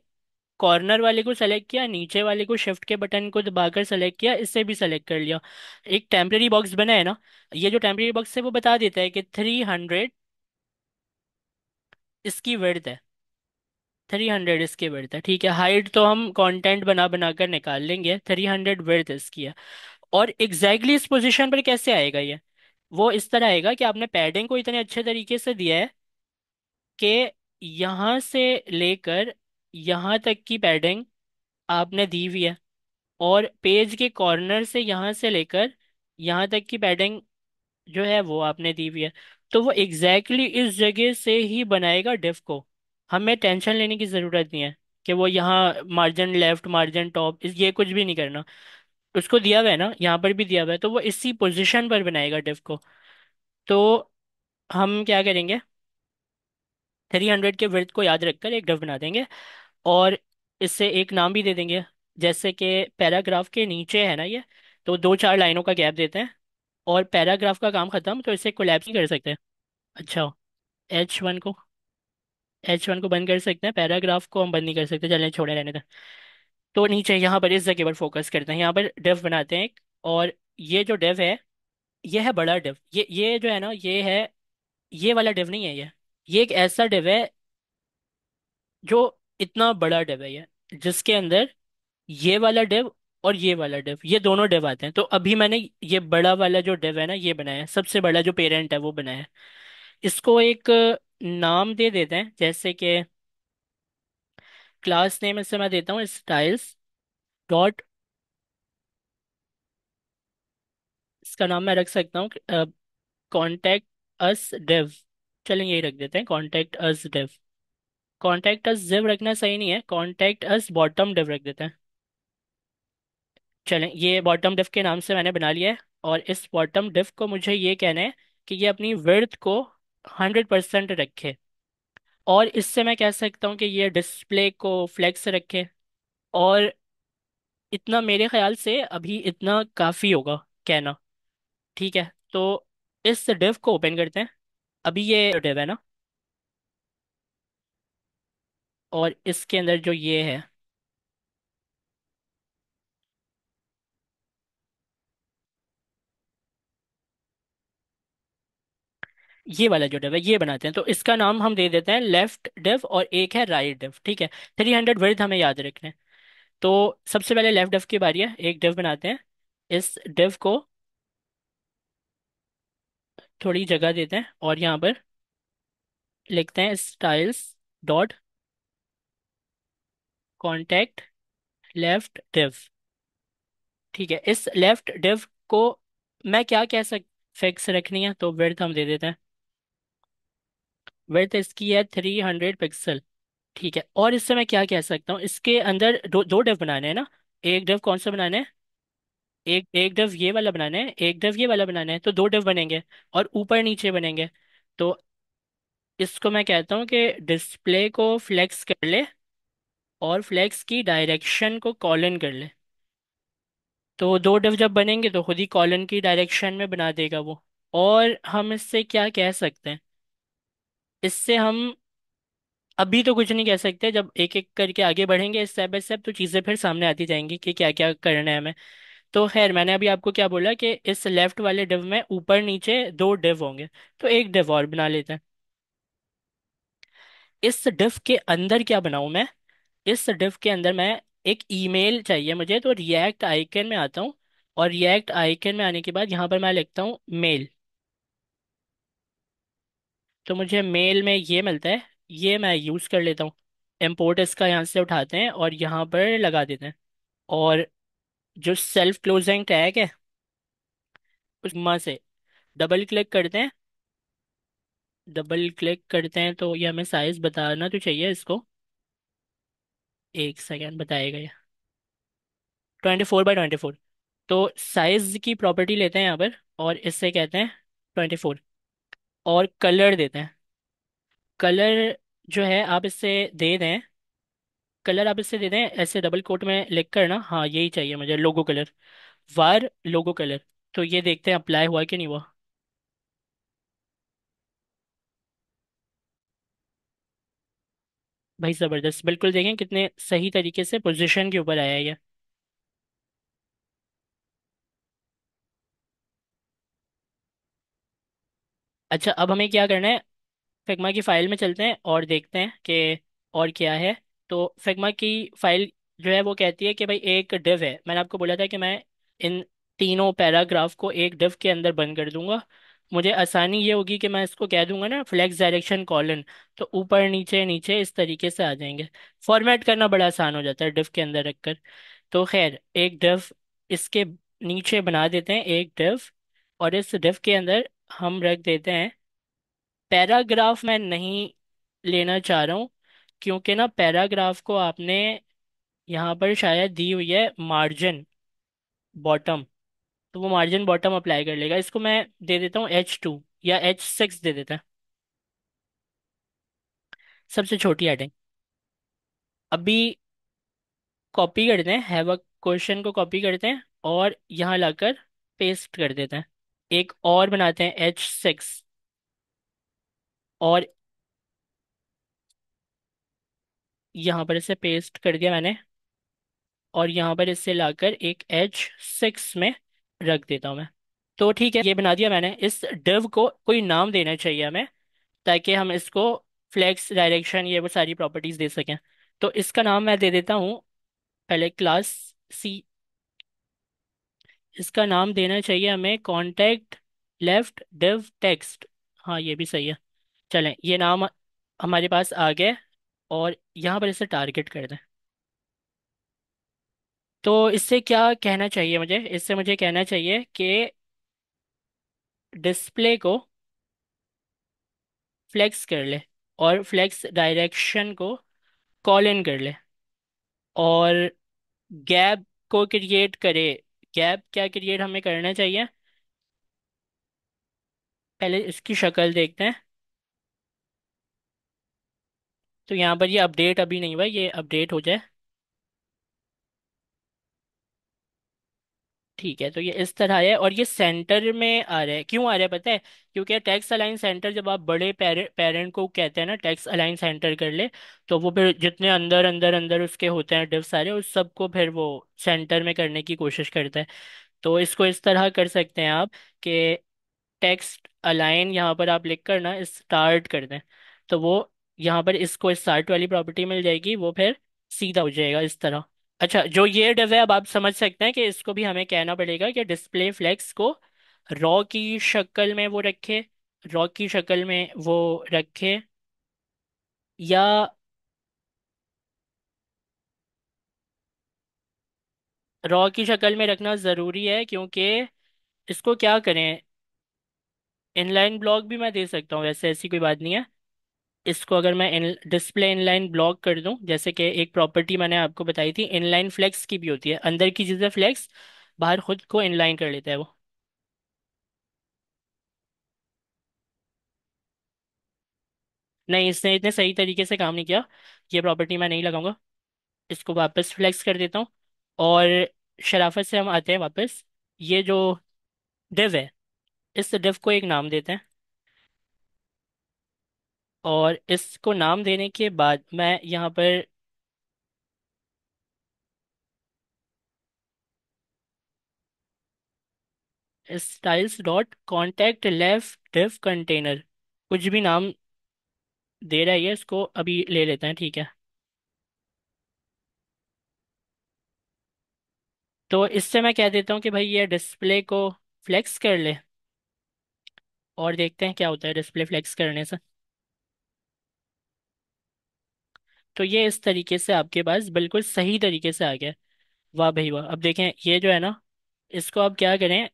कॉर्नर वाले को सेलेक्ट किया, नीचे वाले को शिफ्ट के बटन को दबाकर सेलेक्ट किया, इससे भी सेलेक्ट कर लिया। एक टेम्परेरी बॉक्स बना है ना, ये जो टेम्परेरी बॉक्स है वो बता देता है कि 300 इसकी विड्थ है, 300 इसकी विड्थ है। ठीक है, हाइट तो हम कंटेंट बना बना कर निकाल लेंगे, 300 विड्थ इसकी है। और एग्जैक्टली इस पोजीशन पर कैसे आएगा ये, वो इस तरह आएगा कि आपने पैडिंग को इतने अच्छे तरीके से दिया है कि यहाँ से लेकर यहाँ तक की पैडिंग आपने दी हुई है। और पेज के कॉर्नर से यहाँ से लेकर यहाँ तक की पैडिंग जो है वो आपने दी हुई है। तो वो एग्जैक्टली इस जगह से ही बनाएगा डिफ को। हमें टेंशन लेने की ज़रूरत नहीं है कि वो यहाँ मार्जिन लेफ्ट मार्जिन टॉप ये कुछ भी नहीं करना। उसको दिया हुआ है ना, यहाँ पर भी दिया हुआ है, तो वो इसी पोजीशन पर बनाएगा डिफ को। तो हम क्या करेंगे, 300 के विड्थ को याद रखकर एक डिफ बना देंगे, और इससे एक नाम भी दे देंगे। जैसे कि पैराग्राफ के नीचे है ना ये, तो दो चार लाइनों का गैप देते हैं, और पैराग्राफ का काम खत्म, तो इसे कोलैप्स नहीं कर सकते। अच्छा, H1 को, H1 को बंद कर सकते हैं, पैराग्राफ को हम बंद नहीं कर सकते, चलें छोड़े रहने दें। तो नीचे यहाँ पर इस जगह पर फोकस करते हैं, यहाँ पर डेव बनाते हैं एक। और ये जो डेव है, ये है बड़ा डेव। ये जो है ना, ये है, ये वाला डेव नहीं है ये एक ऐसा डेव है जो इतना बड़ा डेव है ये, जिसके अंदर ये वाला डेव और ये वाला डेव, ये दोनों डेव आते हैं। तो अभी मैंने ये बड़ा वाला जो डेव है ना, ये बनाया है, सबसे बड़ा जो पेरेंट है वो बनाया है। इसको एक नाम दे देते हैं, जैसे कि क्लास नेम इससे मैं देता हूँ स्टाइल्स डॉट, इसका नाम मैं रख सकता हूँ कॉन्टैक्ट अस डेव। चलें यही रख देते हैं, contact us dev. Contact us dev रखना सही नहीं है, कॉन्टैक्ट अस बॉटम डेव रख देते हैं। चलें, ये बॉटम डेव के नाम से मैंने बना लिया है। और इस बॉटम डेव को मुझे ये कहना है कि ये अपनी विड्थ को 100% रखे। और इससे मैं कह सकता हूँ कि ये डिस्प्ले को फ्लेक्स रखे। और इतना मेरे ख्याल से अभी इतना काफ़ी होगा कहना। ठीक है, तो इस डिव को ओपन करते हैं। अभी ये डिव है ना, और इसके अंदर जो ये है, ये वाला जो डिव है ये बनाते हैं। तो इसका नाम हम दे देते हैं लेफ्ट डिव, और एक है राइट डिव। ठीक है, 300 वर्ड हमें याद रखने हैं। तो सबसे पहले लेफ्ट डिव की बारी है, एक डिव बनाते हैं। इस डिव को थोड़ी जगह देते हैं, और यहाँ पर लिखते हैं styles dot contact left div. ठीक है, इस लेफ्ट डिव को मैं क्या कह सक फिक्स रखनी है, तो विड्थ हम दे देते हैं। विड्थ इसकी है 300 पिक्सल। ठीक है, और इससे मैं क्या कह सकता हूँ, इसके अंदर दो दो डिव बनाने हैं ना। एक डिव कौन सा बनाना है, एक एक डिव ये वाला बनाना है, एक डिव ये वाला बनाना है, तो दो डिव बनेंगे, और ऊपर नीचे बनेंगे। तो इसको मैं कहता हूँ कि डिस्प्ले को फ्लेक्स कर ले, और फ्लेक्स की डायरेक्शन को कॉलन कर ले। तो दो डिव जब बनेंगे तो खुद ही कॉलन की डायरेक्शन में बना देगा वो। और हम इससे क्या कह सकते हैं, इससे हम अभी तो कुछ नहीं कह सकते, जब एक एक करके आगे बढ़ेंगे स्टेप बाय स्टेप, तो चीज़ें फिर सामने आती जाएंगी कि क्या क्या करना है हमें। तो खैर, मैंने अभी आपको क्या बोला कि इस लेफ्ट वाले डिव में ऊपर नीचे दो डिव होंगे, तो एक डिव और बना लेते हैं। इस डिव के अंदर क्या बनाऊं मैं, इस डिव के अंदर मैं एक ईमेल चाहिए मुझे, तो रिएक्ट आइकन में आता हूँ। और रिएक्ट आइकन में आने के बाद यहाँ पर मैं लिखता हूँ मेल। तो मुझे मेल में ये मिलता है, ये मैं यूज़ कर लेता हूँ। इम्पोर्ट इसका यहाँ से उठाते हैं और यहाँ पर लगा देते हैं। और जो सेल्फ क्लोजिंग टैग है, उसमें से डबल क्लिक करते हैं। डबल क्लिक करते हैं तो ये हमें साइज बताना तो चाहिए इसको। एक सेकेंड, बताएगा ये 24 बाय 24। तो साइज की प्रॉपर्टी लेते हैं यहाँ पर, और इससे कहते हैं 24। और कलर देते हैं। कलर जो है आप इससे दे दें, कलर आप इससे दे दें ऐसे डबल कोट में लिख कर ना, हाँ यही चाहिए मुझे, लोगो कलर, वार लोगो कलर। तो ये देखते हैं अप्लाई हुआ कि नहीं हुआ। भाई ज़बरदस्त, बिल्कुल देखें कितने सही तरीके से पोजीशन के ऊपर आया है ये। अच्छा, अब हमें क्या करना है, फिग्मा की फाइल में चलते हैं और देखते हैं कि और क्या है। तो फिग्मा की फाइल जो है वो कहती है कि भाई एक डिव है, मैंने आपको बोला था कि मैं इन तीनों पैराग्राफ को एक डिव के अंदर बंद कर दूंगा। मुझे आसानी ये होगी कि मैं इसको कह दूंगा ना फ्लेक्स डायरेक्शन कॉलन, तो ऊपर नीचे नीचे इस तरीके से आ जाएंगे। फॉर्मेट करना बड़ा आसान हो जाता है डिव के अंदर रखकर। तो खैर एक डिव इसके नीचे बना देते हैं एक डिव, और इस डिव के अंदर हम रख देते हैं पैराग्राफ। मैं नहीं लेना चाह रहा हूँ, क्योंकि ना पैराग्राफ को आपने यहाँ पर शायद दी हुई है मार्जिन बॉटम, तो वो मार्जिन बॉटम अप्लाई कर लेगा। इसको मैं दे देता हूँ H2 या H6 दे देता है, सबसे छोटी हेडिंग। अभी कॉपी करते हैं, हैव अ क्वेश्चन को कॉपी करते हैं और यहाँ लाकर पेस्ट कर देते हैं। एक और बनाते हैं H6, और यहाँ पर इसे पेस्ट कर दिया मैंने, और यहाँ पर इसे लाकर एक H6 में रख देता हूँ मैं। तो ठीक है, ये बना दिया मैंने। इस div को कोई नाम देना चाहिए हमें, ताकि हम इसको फ्लेक्स डायरेक्शन ये वो सारी प्रॉपर्टीज दे सकें। तो इसका नाम मैं दे देता हूँ पहले क्लास सी। इसका नाम देना चाहिए हमें कॉन्टेक्ट लेफ्ट डिव टेक्स्ट। हाँ ये भी सही है। चलें, ये नाम हमारे पास आ गया, और यहाँ पर इसे टारगेट कर दें। तो इससे क्या कहना चाहिए मुझे, इससे मुझे कहना चाहिए कि डिस्प्ले को फ्लेक्स कर ले, और फ्लेक्स डायरेक्शन को कॉल इन कर ले, और गैप को क्रिएट करे। गैप क्या क्रिएट हमें करना चाहिए, पहले इसकी शक्ल देखते हैं। तो यहाँ पर ये अपडेट अभी नहीं हुआ, ये अपडेट हो जाए। ठीक है, तो ये इस तरह है, और ये सेंटर में आ रहा है। क्यों आ रहा है पता है? क्योंकि टैक्स अलाइन सेंटर, जब आप बड़े पेरेंट को कहते हैं ना टैक्स अलाइन सेंटर कर ले, तो वो फिर जितने अंदर अंदर अंदर उसके होते हैं डिव सारे, उस सबको फिर वो सेंटर में करने की कोशिश करता है। तो इसको इस तरह कर सकते हैं आप कि टेक्स्ट अलाइन यहाँ पर आप लिख कर ना स्टार्ट कर दें, तो वो यहाँ पर इसको स्टार्ट वाली प्रॉपर्टी मिल जाएगी, वो फिर सीधा हो जाएगा इस तरह। अच्छा, जो ये डिव है, अब आप समझ सकते हैं कि इसको भी हमें कहना पड़ेगा कि डिस्प्ले फ्लेक्स को रॉ की शक्ल में वो रखे, रॉ की शक्ल में वो रखे, या रॉ की शक्ल में रखना ज़रूरी है, क्योंकि इसको क्या करें, इनलाइन ब्लॉक भी मैं दे सकता हूँ वैसे, ऐसी कोई बात नहीं है। इसको अगर मैं डिस्प्ले इनलाइन ब्लॉक कर दूं, जैसे कि एक प्रॉपर्टी मैंने आपको बताई थी इनलाइन फ्लेक्स की भी होती है, अंदर की चीज़ें फ्लेक्स, बाहर खुद को इनलाइन कर लेता है वो। नहीं, इसने इतने सही तरीके से काम नहीं किया, ये प्रॉपर्टी मैं नहीं लगाऊंगा। इसको वापस फ्लेक्स कर देता हूँ, और शराफत से हम आते हैं वापस। ये जो डिव है, इस डिव को एक नाम देते हैं, और इसको नाम देने के बाद मैं यहाँ पर styles dot contact left div container, कुछ भी नाम दे रहा है ये, इसको अभी ले लेते हैं, ठीक है। तो इससे मैं कह देता हूँ कि भाई ये डिस्प्ले को फ्लेक्स कर ले, और देखते हैं क्या होता है डिस्प्ले फ्लेक्स करने से। तो ये इस तरीके से आपके पास बिल्कुल सही तरीके से आ गया। वाह भाई वाह। अब देखें ये जो है ना, इसको आप क्या करें,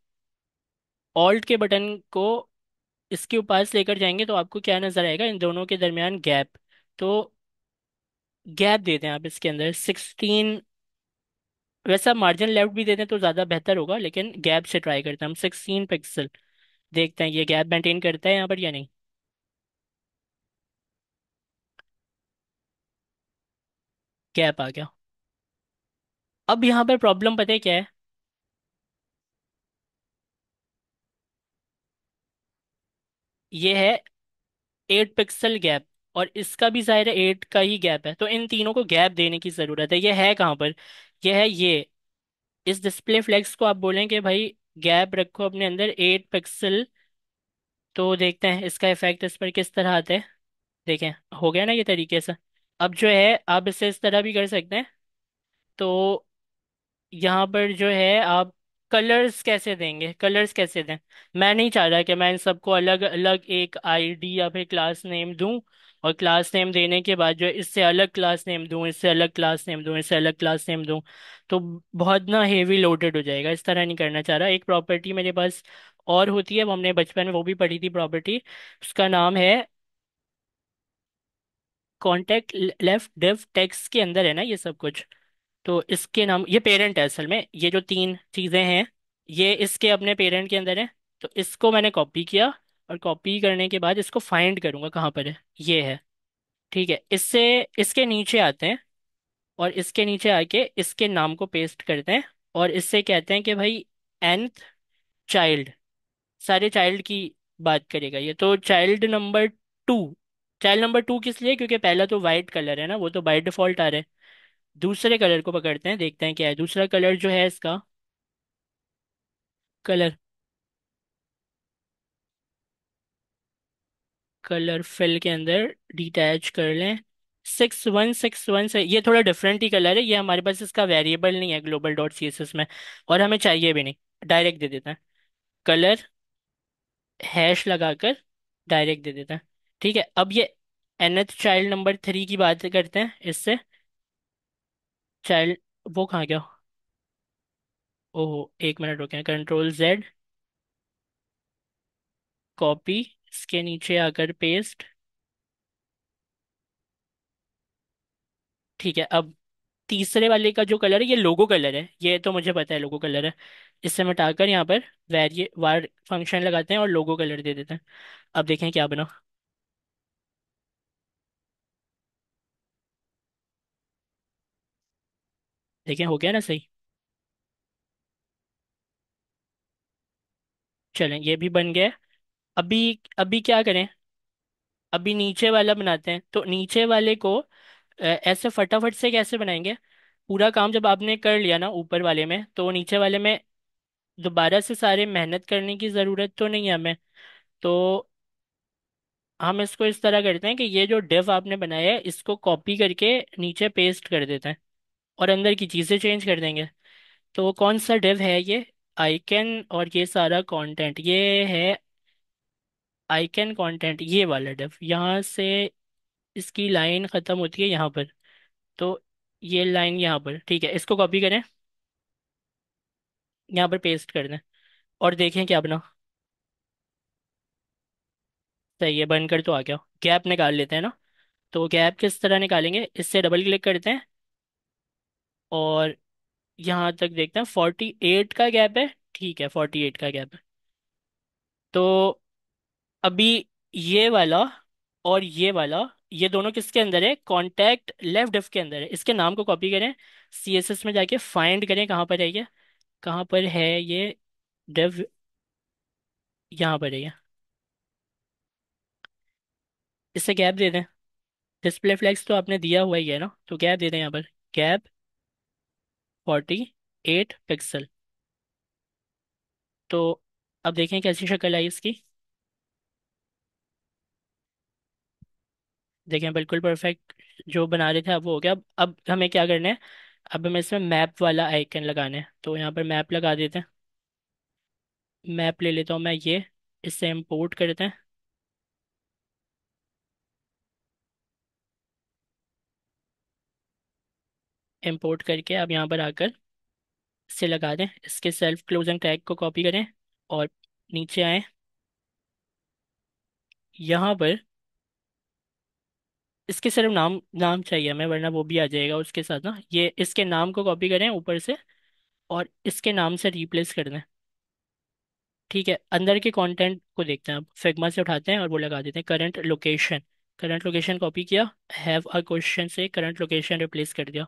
ऑल्ट के बटन को इसके पास लेकर जाएंगे, तो आपको क्या नजर आएगा, इन दोनों के दरमियान गैप। तो गैप देते हैं आप इसके अंदर 16। वैसा मार्जिन लेफ्ट भी देते हैं तो ज़्यादा बेहतर होगा, लेकिन गैप से ट्राई करते हैं हम 16 पिक्सल। देखते हैं ये गैप मेंटेन करता है यहाँ पर या नहीं। गैप आ गया। अब यहाँ पर प्रॉब्लम पता है क्या है, ये है 8 पिक्सल गैप, और इसका भी जाहिर है 8 का ही गैप है, तो इन तीनों को गैप देने की ज़रूरत है। ये है कहाँ पर, ये है ये। इस डिस्प्ले फ्लेक्स को आप बोलें कि भाई गैप रखो अपने अंदर 8 पिक्सल। तो देखते हैं इसका इफेक्ट इस पर किस तरह आता है। देखें, हो गया ना ये तरीके से। अब जो है आप इसे इस तरह भी कर सकते हैं। तो यहाँ पर जो है आप कलर्स कैसे देंगे, कलर्स कैसे दें। मैं नहीं चाह रहा कि मैं इन सबको अलग अलग एक आईडी या फिर क्लास नेम दूं, और क्लास नेम देने के बाद जो है इससे अलग क्लास नेम दूं, इससे अलग क्लास नेम दूं, इससे अलग क्लास नेम दूं, तो बहुत ना हेवी लोडेड हो जाएगा। इस तरह नहीं करना चाह रहा। एक प्रॉपर्टी मेरे पास और होती है, वो हमने बचपन में वो भी पढ़ी थी प्रॉपर्टी। उसका नाम है कॉन्टेक्ट लेफ्ट डिव। टेक्स्ट के अंदर है ना ये सब कुछ। तो इसके नाम, ये पेरेंट है असल में, ये जो तीन चीजें हैं ये इसके अपने पेरेंट के अंदर है। तो इसको मैंने कॉपी किया, और कॉपी करने के बाद इसको फाइंड करूंगा कहाँ पर है। ये है। ठीक है, इससे इसके नीचे आते हैं, और इसके नीचे आके इसके नाम को पेस्ट करते हैं, और इससे कहते हैं कि भाई nth चाइल्ड, सारे चाइल्ड की बात करेगा ये। तो चाइल्ड नंबर टू किस लिए? क्योंकि पहला तो वाइट कलर है ना, वो तो बाय डिफॉल्ट आ रहा है। दूसरे कलर को पकड़ते हैं, देखते हैं क्या है दूसरा कलर जो है इसका। कलर, कलर फिल के अंदर डिटैच कर लें। 6161 से, ये थोड़ा डिफरेंट ही कलर है, ये हमारे पास इसका वेरिएबल नहीं है global dot C S S में, और हमें चाहिए भी नहीं। डायरेक्ट दे देते हैं कलर, हैश लगाकर डायरेक्ट दे देते हैं। ठीक है, अब ये nth चाइल्ड नंबर 3 की बात करते हैं इससे। चाइल्ड, वो कहाँ गया? ओहो, एक मिनट रुके, Ctrl Z, कॉपी, इसके नीचे आकर पेस्ट। ठीक है, अब तीसरे वाले का जो कलर है ये लोगो कलर है, ये तो मुझे पता है लोगो कलर है। इससे मिटाकर यहाँ पर वेरिए वार फंक्शन लगाते हैं और लोगो कलर दे देते हैं। अब देखें क्या बना। देखें हो गया ना सही। चलें, ये भी बन गया है। अभी अभी क्या करें? अभी नीचे वाला बनाते हैं। तो नीचे वाले को ऐसे फटाफट से कैसे बनाएंगे? पूरा काम जब आपने कर लिया ना ऊपर वाले में, तो नीचे वाले में दोबारा से सारे मेहनत करने की ज़रूरत तो नहीं है हमें। तो हम इसको इस तरह करते हैं कि ये जो डिव आपने बनाया है इसको कॉपी करके नीचे पेस्ट कर देते हैं, और अंदर की चीज़ें चेंज कर देंगे। तो कौन सा डिव है ये? आइकन, और ये सारा कंटेंट ये है आइकन कंटेंट, ये वाला डिव। यहाँ से इसकी लाइन ख़त्म होती है यहाँ पर। तो ये लाइन यहाँ पर, ठीक है, इसको कॉपी करें, यहाँ पर पेस्ट कर दें, और देखें क्या बना। सही है, बनकर तो आ गया। गैप निकाल लेते हैं ना। तो गैप किस तरह निकालेंगे? इससे डबल क्लिक करते हैं, और यहाँ तक देखते हैं 48 का गैप है। ठीक है, 48 का गैप है। तो अभी ये वाला और ये वाला, ये दोनों किसके अंदर है? कॉन्टैक्ट लेफ्ट डिफ के अंदर है। इसके नाम को कॉपी करें, सी एस एस में जाके फाइंड करें कहाँ पर है ये, कहाँ पर है ये डिव। यहाँ पर है ये। इससे गैप दे दें। डिस्प्ले फ्लैग्स तो आपने दिया हुआ ही है ना, तो गैप दे दें यहाँ पर। Gap 48 pixel. तो अब देखें कैसी शक्ल आई इसकी। देखें बिल्कुल परफेक्ट, जो बना रहे थे अब वो हो गया। अब हमें क्या करना है? अब हमें इसमें मैप वाला आइकन लगाना है, तो यहाँ पर मैप लगा देते हैं। मैप ले लेता हूँ मैं ये, इससे इंपोर्ट करते हैं। इंपोर्ट करके अब यहाँ पर आकर इसे लगा दें। इसके सेल्फ क्लोजिंग टैग को कॉपी करें, और नीचे आए, यहाँ पर इसके सिर्फ नाम नाम चाहिए हमें, वरना वो भी आ जाएगा उसके साथ ना। ये इसके नाम को कॉपी करें ऊपर से, और इसके नाम से रिप्लेस कर दें। ठीक है, अंदर के कंटेंट को देखते हैं। अब फिग्मा से उठाते हैं और वो लगा देते हैं current location. Current location copy किया, हैव अ क्वेश्चन से करंट लोकेशन रिप्लेस कर दिया,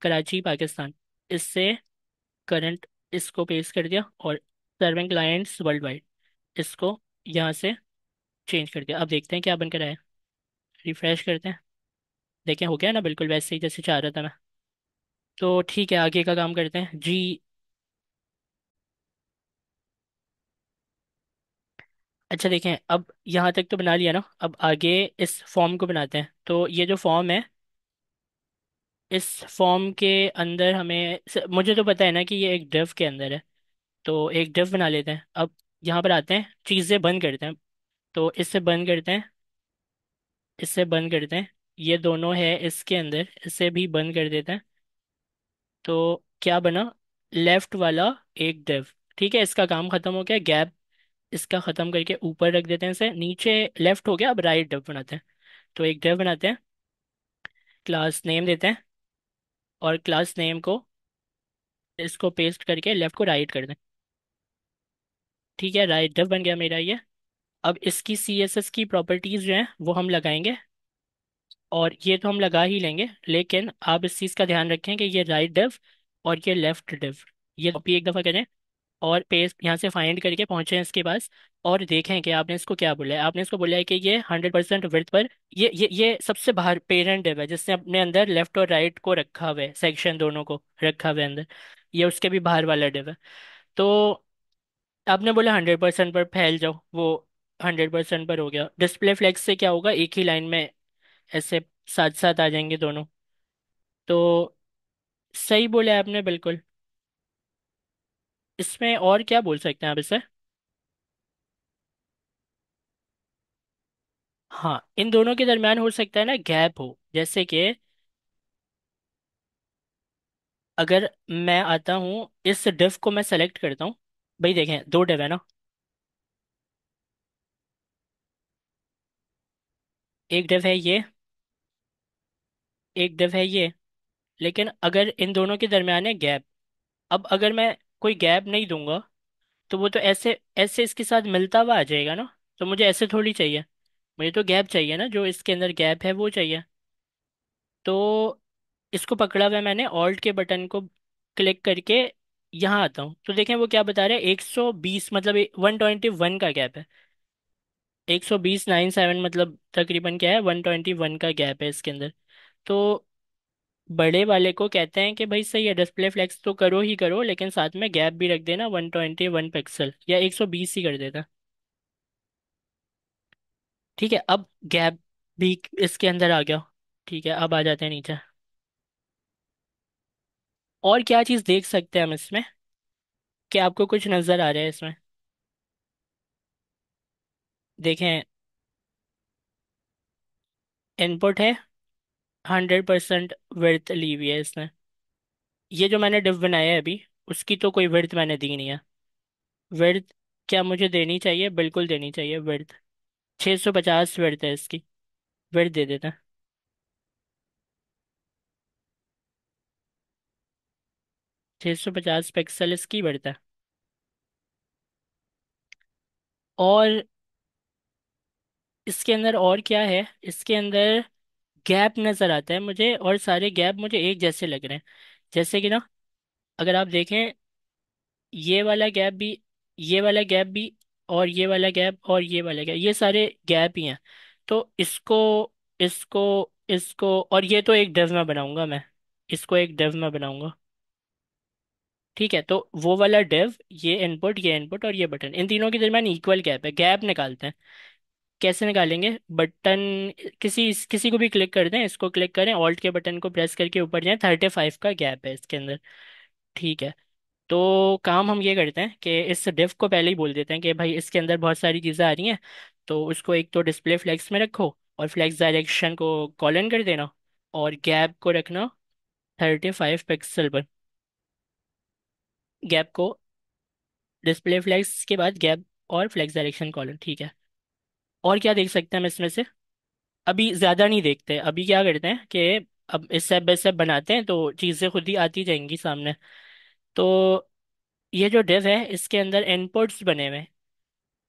कराची पाकिस्तान। इससे करंट, इसको पेस्ट कर दिया, और सर्विंग क्लाइंट्स वर्ल्ड वाइड, इसको यहाँ से चेंज कर दिया। अब देखते हैं क्या बनकर आया। रिफ्रेश करते हैं, देखें हो गया ना बिल्कुल वैसे ही जैसे चाह रहा था मैं। तो ठीक है, आगे का काम करते हैं जी। अच्छा देखें, अब यहाँ तक तो बना लिया ना, अब आगे इस फॉर्म को बनाते हैं। तो ये जो फॉर्म है, इस फॉर्म के अंदर हमें मुझे तो पता है ना कि ये एक डिव के अंदर है, तो एक डिव बना लेते हैं। अब यहाँ पर आते हैं, चीज़ें बंद करते हैं। तो इससे बंद करते हैं, इसे बंद करते हैं। ये दोनों है इसके अंदर, इसे भी बंद कर देते हैं। तो क्या बना? लेफ्ट वाला एक डिव। ठीक है, इसका काम खत्म हो गया। गैप इसका खत्म करके ऊपर रख देते हैं इसे। नीचे लेफ्ट हो गया, अब राइट डिव बनाते हैं। तो एक डिव बनाते हैं, क्लास नेम देते हैं, और क्लास नेम को इसको पेस्ट करके लेफ्ट को राइट कर दें। ठीक है, राइट डिव बन गया मेरा ये। अब इसकी CSS की प्रॉपर्टीज जो हैं वो हम लगाएंगे, और ये तो हम लगा ही लेंगे, लेकिन आप इस चीज़ का ध्यान रखें कि ये राइट डिव और ये लेफ्ट डिव, ये कॉपी एक दफ़ा करें और पेस्ट यहाँ से फाइंड करके पहुंचे इसके पास। और देखें कि आपने इसको क्या बोला है। आपने इसको बोला है कि ये 100% विड्थ पर, ये सबसे बाहर पेरेंट डिव है जिसने अपने अंदर लेफ्ट और राइट को रखा हुआ है, सेक्शन दोनों को रखा हुआ है अंदर। ये उसके भी बाहर वाला डिव है। तो आपने बोला 100% पर फैल जाओ, वो 100% पर हो गया। डिस्प्ले फ्लेक्स से क्या होगा, एक ही लाइन में ऐसे साथ साथ आ जाएंगे दोनों। तो सही बोला है आपने, बिल्कुल। इसमें और क्या बोल सकते हैं आप इसे? हाँ, इन दोनों के दरमियान हो सकता है ना गैप हो, जैसे कि अगर मैं आता हूँ इस डिव को मैं सेलेक्ट करता हूँ। भाई देखें, दो डिव है ना, एक डिव है ये, एक डिव है ये। लेकिन अगर इन दोनों के दरमियान है गैप, अब अगर मैं कोई गैप नहीं दूंगा तो वो तो ऐसे ऐसे इसके साथ मिलता हुआ आ जाएगा ना। तो मुझे ऐसे थोड़ी चाहिए, मुझे तो गैप चाहिए ना, जो इसके अंदर गैप है वो चाहिए। तो इसको पकड़ा हुआ है मैंने, ऑल्ट के बटन को क्लिक करके यहाँ आता हूँ। तो देखें वो क्या बता रहा है, 120 मतलब 121 का गैप है। 120.97 मतलब तकरीबन क्या है, 121 का गैप है इसके अंदर। तो बड़े वाले को कहते हैं कि भाई सही है, डिस्प्ले फ्लेक्स तो करो ही करो, लेकिन साथ में गैप भी रख देना 121 पिक्सल, या 120 ही कर देता। ठीक है, अब गैप भी इसके अंदर आ गया। ठीक है, अब आ जाते हैं नीचे। और क्या चीज़ देख सकते हैं हम इसमें? क्या आपको कुछ नज़र आ रहा है इसमें? देखें, इनपुट है, 100% विड्थ ली हुई है इसने। ये जो मैंने डिव बनाया है अभी, उसकी तो कोई विड्थ मैंने दी नहीं है। विड्थ क्या मुझे देनी चाहिए? बिल्कुल देनी चाहिए विड्थ। 650 विड्थ है इसकी, विड्थ दे देते हैं। 650 पिक्सल इसकी विड्थ है। और इसके अंदर और क्या है, इसके अंदर गैप नज़र आता है मुझे, और सारे गैप मुझे एक जैसे लग रहे हैं। जैसे कि ना, अगर आप देखें, ये वाला गैप भी, ये वाला गैप भी, और ये वाला गैप, और ये वाला गैप, ये सारे गैप ही हैं। तो इसको, इसको, इसको, और ये तो एक डिव में बनाऊंगा मैं, इसको एक डिव में बनाऊंगा। ठीक है, तो वो वाला डिव, ये इनपुट और ये बटन, इन तीनों के दरमियान इक्वल गैप है। गैप निकालते हैं। कैसे निकालेंगे? बटन, किसी किसी को भी क्लिक कर दें, इसको क्लिक करें, ऑल्ट के बटन को प्रेस करके ऊपर जाएं, 35 का गैप है इसके अंदर। ठीक है, तो काम हम ये करते हैं कि इस डिफ को पहले ही बोल देते हैं कि भाई इसके अंदर बहुत सारी चीज़ें आ रही हैं। तो उसको एक तो डिस्प्ले फ्लेक्स में रखो, और फ्लेक्स डायरेक्शन को कॉलन कर देना, और गैप को रखना 35 पिक्सल पर। गैप को, डिस्प्ले फ्लेक्स के बाद गैप और फ्लेक्स डायरेक्शन कॉलन। ठीक है, और क्या देख सकते हैं हम इसमें से? अभी ज़्यादा नहीं देखते, अभी क्या करते हैं कि अब स्टेप बाय स्टेप बनाते हैं, तो चीज़ें खुद ही आती जाएंगी सामने। तो ये जो डिव है इसके अंदर इनपुट्स बने हुए हैं,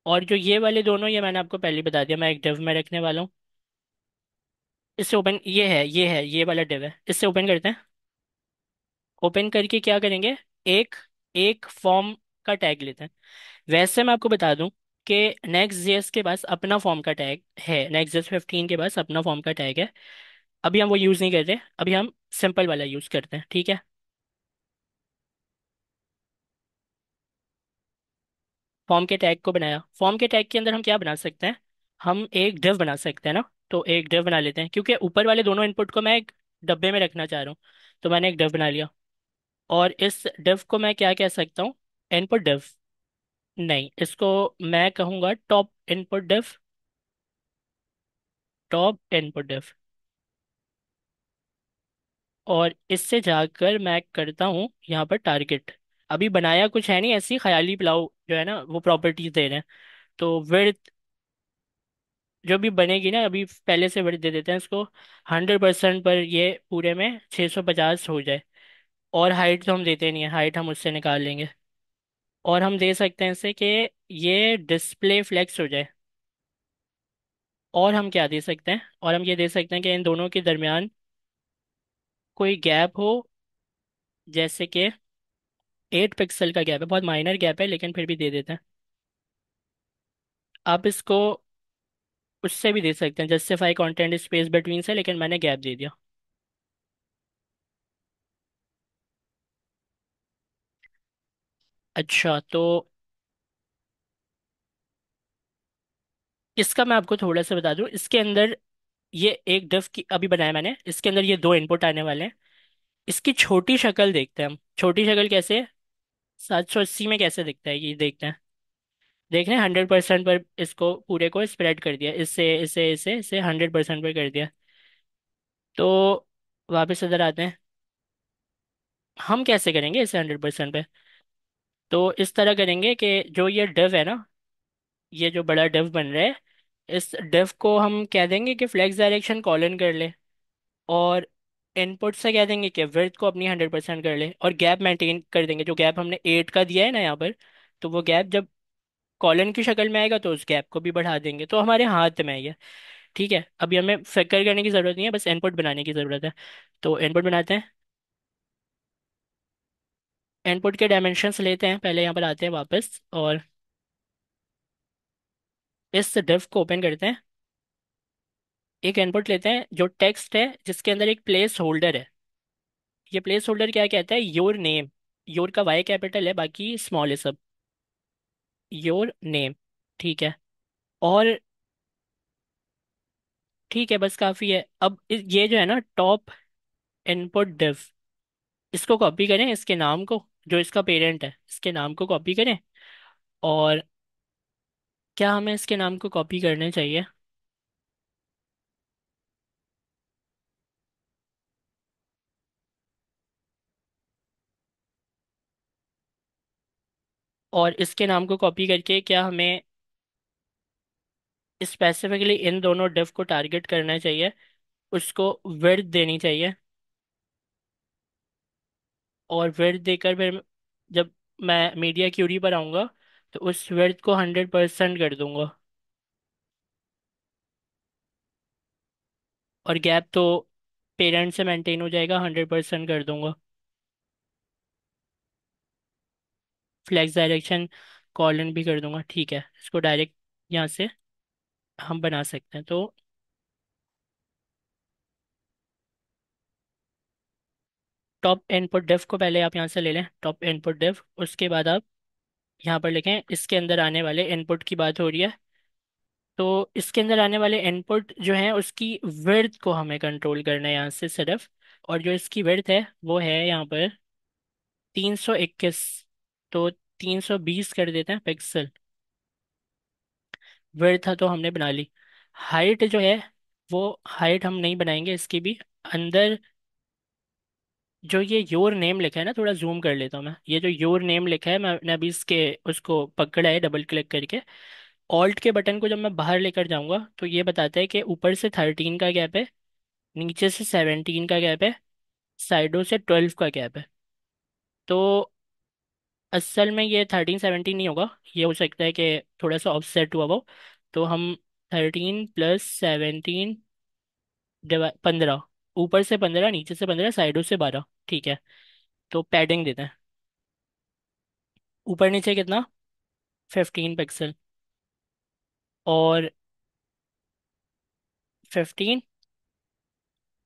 और जो ये वाले दोनों, ये मैंने आपको पहले ही बता दिया, मैं एक डिव में रखने वाला हूँ। इससे ओपन, ये वाला डिव है, इससे ओपन करते हैं। ओपन करके क्या करेंगे, एक एक फॉर्म का टैग लेते हैं। वैसे मैं आपको बता दूं कि नेक्स्ट जेएस के पास अपना फॉर्म का टैग है, नेक्स्ट जेएस 15 के पास अपना फॉर्म का टैग है। अभी हम वो यूज़ नहीं करते, अभी हम सिंपल वाला यूज़ करते हैं। ठीक है, फॉर्म के टैग को बनाया। फॉर्म के टैग के अंदर हम क्या बना सकते हैं? हम एक डिव बना सकते हैं ना। तो एक डिव बना लेते हैं, क्योंकि ऊपर वाले दोनों इनपुट को मैं एक डब्बे में रखना चाह रहा हूँ। तो मैंने एक डिव बना लिया, और इस डिव को मैं क्या कह सकता हूँ? Input div. नहीं, इसको मैं कहूँगा top input div. Top input div, और इससे जाकर मैं करता हूँ यहाँ पर टारगेट। अभी बनाया कुछ है नहीं, ऐसी ख्याली पुलाव जो है ना वो प्रॉपर्टीज दे रहे हैं। तो विड्थ जो भी बनेगी ना, अभी पहले से विड्थ दे देते हैं इसको 100% पर, ये पूरे में 650 हो जाए। और हाइट तो हम देते नहीं है, हाइट हम उससे निकाल लेंगे। और हम दे सकते हैं इसे कि ये डिस्प्ले फ्लेक्स हो जाए। और हम क्या दे सकते हैं, और हम ये दे सकते हैं कि इन दोनों के दरमियान कोई गैप हो, जैसे कि 8 पिक्सल का गैप है, बहुत माइनर गैप है लेकिन फिर भी दे देते हैं। आप इसको उससे भी दे सकते हैं, जस्टिफाई कंटेंट स्पेस बिटवीन से, लेकिन मैंने गैप दे दिया। अच्छा, तो इसका मैं आपको थोड़ा सा बता दूं, इसके अंदर ये एक डिफ की अभी बनाया मैंने, इसके अंदर ये दो इनपुट आने वाले हैं। इसकी छोटी शक्ल देखते हैं हम, छोटी शक्ल कैसे है, 780 में कैसे दिखता है ये देखते हैं। देख रहे हैं 100% पर इसको पूरे को स्प्रेड कर दिया, इससे इसे इसे इसे 100% पर कर दिया। तो वापस इधर आते हैं, हम कैसे करेंगे इसे 100% पे। तो इस तरह करेंगे कि जो ये डिव है ना, ये जो बड़ा डिव बन रहा है, इस डिव को हम कह देंगे कि फ्लेक्स डायरेक्शन कॉलन कर ले। और इनपुट से कह देंगे कि विड्थ को अपनी 100% कर ले, और गैप मेंटेन कर देंगे, जो गैप हमने 8 का दिया है ना यहाँ पर। तो वो गैप जब कॉलन की शक्ल में आएगा तो उस गैप को भी बढ़ा देंगे, तो हमारे हाथ में है ये। ठीक है, अभी हमें फिक्र करने की ज़रूरत नहीं है, बस इनपुट बनाने की ज़रूरत है। तो इनपुट बनाते हैं। इनपुट के डायमेंशंस लेते हैं, पहले यहाँ पर आते हैं वापस, और इस डिव को ओपन करते हैं। एक इनपुट लेते हैं जो टेक्स्ट है, जिसके अंदर एक प्लेस होल्डर है। ये प्लेस होल्डर क्या कहता है, योर नेम। योर का वाई कैपिटल है, बाकी स्मॉल है सब। योर नेम, ठीक है। और ठीक है, बस काफ़ी है। अब ये जो है ना टॉप इनपुट डिव, इसको कॉपी करें, इसके नाम को, जो इसका पेरेंट है इसके नाम को कॉपी करें। और क्या हमें इसके नाम को कॉपी करने चाहिए, और इसके नाम को कॉपी करके क्या हमें स्पेसिफिकली इन दोनों डिव को टारगेट करना चाहिए, उसको विड्थ देनी चाहिए। और विड्थ देकर फिर जब मैं मीडिया क्यूरी पर आऊँगा तो उस विड्थ को 100% कर दूंगा। और गैप तो पेरेंट से मेंटेन हो जाएगा, 100% कर दूंगा। फ्लैक्स डायरेक्शन कॉलन भी कर दूंगा, ठीक है। इसको डायरेक्ट यहाँ से हम बना सकते हैं। तो टॉप इनपुट डिव को पहले आप यहाँ से ले लें, टॉप इनपुट डिव। उसके बाद आप यहाँ पर लिखें, इसके अंदर आने वाले इनपुट की बात हो रही है। तो इसके अंदर आने वाले इनपुट जो हैं उसकी विड्थ को हमें कंट्रोल करना है यहाँ से सिर्फ। और जो इसकी विड्थ है वो है यहाँ पर 321। तो 320 कर देते हैं पिक्सल। विड्थ तो हमने बना ली। हाइट जो है, वो हाइट हम नहीं बनाएंगे इसकी भी। अंदर जो ये योर नेम लिखा है ना, थोड़ा जूम कर लेता हूँ मैं, ये जो योर नेम लिखा है मैंने अभी इसके उसको पकड़ा है डबल क्लिक करके। ऑल्ट के बटन को जब मैं बाहर लेकर जाऊंगा तो ये बताता है कि ऊपर से 13 का गैप है, नीचे से 17 का गैप है, साइडों से 12 का गैप है। तो असल में ये 13 17 नहीं होगा, ये हो सकता है कि थोड़ा सा ऑफसेट हुआ हो। तो हम 13 + 17, 15, ऊपर से 15, नीचे से 15, साइडों से 12, ठीक है। तो पैडिंग देते हैं, ऊपर नीचे कितना, 15 पिक्सल। और 15,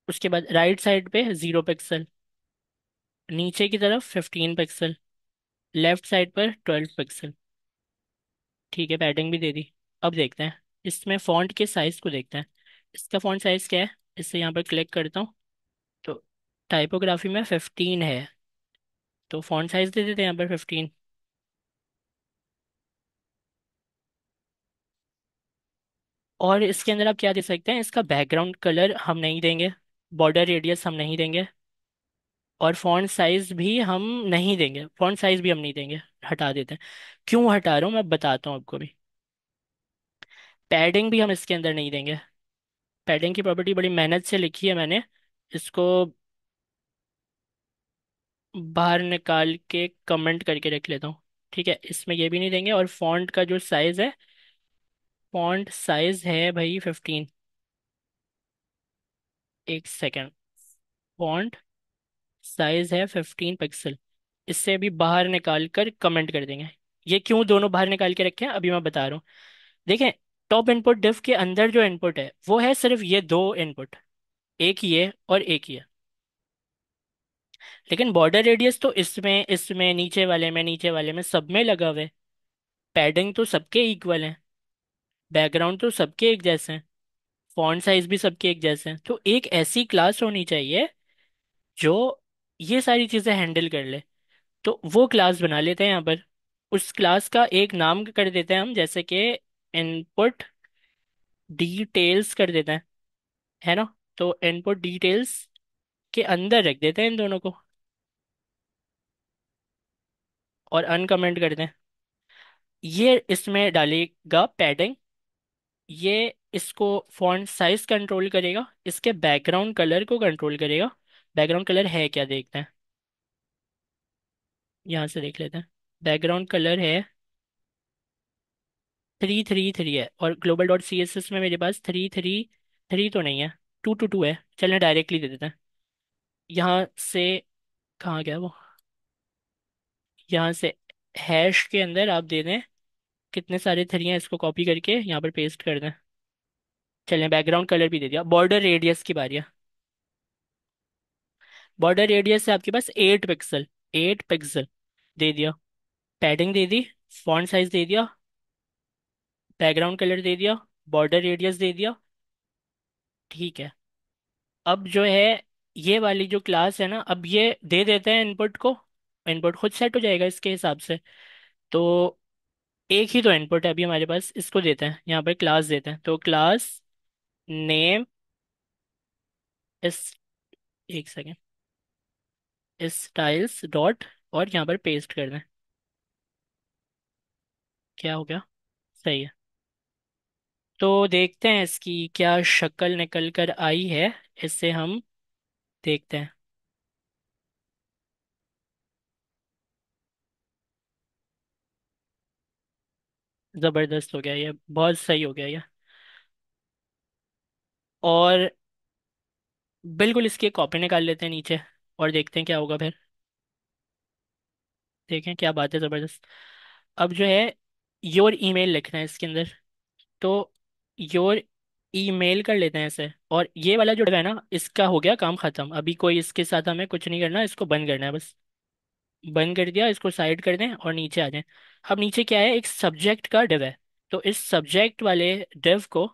उसके बाद राइट साइड पे 0 पिक्सल, नीचे की तरफ 15 पिक्सल, लेफ्ट साइड पर 12 पिक्सल। ठीक है, पैडिंग भी दे दी। अब देखते हैं इसमें फॉन्ट के साइज को देखते हैं। इसका फॉन्ट साइज क्या है, इससे यहाँ पर क्लिक करता हूँ। तो टाइपोग्राफी में 15 है, तो फॉन्ट साइज दे देते हैं यहाँ पर 15। और इसके अंदर आप क्या दे सकते हैं, इसका बैकग्राउंड कलर हम नहीं देंगे, बॉर्डर रेडियस हम नहीं देंगे, और फॉन्ट साइज भी हम नहीं देंगे, फॉन्ट साइज भी हम नहीं देंगे, हटा देते हैं। क्यों हटा रहा हूँ मैं बताता हूँ आपको भी। पैडिंग भी हम इसके अंदर नहीं देंगे। पैडिंग की प्रॉपर्टी बड़ी मेहनत से लिखी है मैंने, इसको बाहर निकाल के कमेंट करके रख लेता हूँ। ठीक है, इसमें ये भी नहीं देंगे। और फॉन्ट का जो साइज है, फॉन्ट साइज है भाई 15। एक सेकेंड, फॉन्ट साइज है 15 पिक्सल। इससे भी बाहर निकाल कर कमेंट कर देंगे। ये क्यों दोनों बाहर निकाल के रखे हैं अभी मैं बता रहा हूँ। देखें, टॉप इनपुट डिफ के अंदर जो इनपुट है वो है सिर्फ ये दो इनपुट, एक ये और एक ये। लेकिन बॉर्डर रेडियस तो इसमें इसमें नीचे वाले में सब में लगा हुआ है। पैडिंग तो सबके इक्वल है, बैकग्राउंड तो सबके एक जैसे हैं, फॉन्ट साइज भी सबके एक जैसे हैं। तो एक ऐसी क्लास होनी चाहिए जो ये सारी चीजें हैंडल कर ले। तो वो क्लास बना लेते हैं यहाँ पर। उस क्लास का एक नाम कर देते हैं हम, जैसे कि इनपुट डिटेल्स कर देते हैं, है ना। तो इनपुट डिटेल्स के अंदर रख देते हैं इन दोनों को, और अनकमेंट कर दें। ये इसमें डालेगा पैडिंग, ये इसको फॉन्ट साइज कंट्रोल करेगा, इसके बैकग्राउंड कलर को कंट्रोल करेगा। बैकग्राउंड कलर है क्या देखते हैं, यहाँ से देख लेते हैं। बैकग्राउंड कलर है 333 है, और global dot C S S में मेरे पास 333 तो नहीं है, 222 है। चलें डायरेक्टली दे देते हैं यहाँ से। कहाँ गया वो, यहाँ से हैश के अंदर आप दे दें कितने सारे थ्री हैं, इसको कॉपी करके यहाँ पर पेस्ट कर दें। चलें बैकग्राउंड कलर भी दे दिया। बॉर्डर रेडियस की बारी है। बॉर्डर रेडियस है आपके पास 8 पिक्सल, 8 पिक्सल दे दिया। पैडिंग दे दी, फॉन्ट साइज दे दिया, बैकग्राउंड कलर दे दिया, बॉर्डर रेडियस दे दिया। ठीक है, अब जो है ये वाली जो क्लास है ना, अब ये दे देते हैं इनपुट को। इनपुट खुद सेट हो जाएगा इसके हिसाब से। तो एक ही तो इनपुट है अभी हमारे पास, इसको देते हैं यहाँ पर क्लास देते हैं। तो क्लास नेम इस, एक सेकेंड, स्टाइल्स डॉट, और यहाँ पर पेस्ट कर दें। क्या हो गया, सही है। तो देखते हैं इसकी क्या शक्ल निकल कर आई है, इससे हम देखते हैं। ज़बरदस्त हो गया ये, बहुत सही हो गया ये। और बिल्कुल इसकी एक कॉपी निकाल लेते हैं नीचे, और देखते हैं क्या होगा फिर। देखें क्या बात है, ज़बरदस्त। अब जो है योर ईमेल लिखना है इसके अंदर। तो योर ईमेल कर लेते हैं इसे, और ये वाला जो है ना, इसका हो गया काम खत्म। अभी कोई इसके साथ हमें कुछ नहीं करना, इसको बंद करना है बस। बंद कर दिया, इसको साइड कर दें और नीचे आ जाएं। अब नीचे क्या है, एक सब्जेक्ट का डिव है। तो इस सब्जेक्ट वाले डिव को,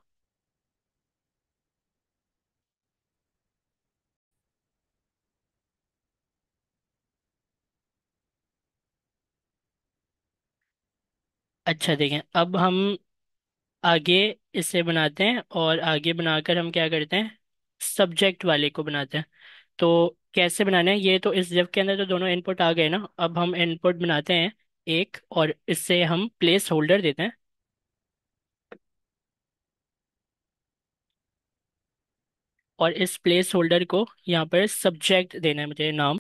अच्छा देखें, अब हम आगे इसे बनाते हैं, और आगे बनाकर हम क्या करते हैं, सब्जेक्ट वाले को बनाते हैं। तो कैसे बनाना है ये, तो इस div के अंदर तो दोनों इनपुट आ गए ना। अब हम इनपुट बनाते हैं एक, और इससे हम प्लेस होल्डर देते हैं। और इस प्लेस होल्डर को यहाँ पर सब्जेक्ट देना है मुझे नाम।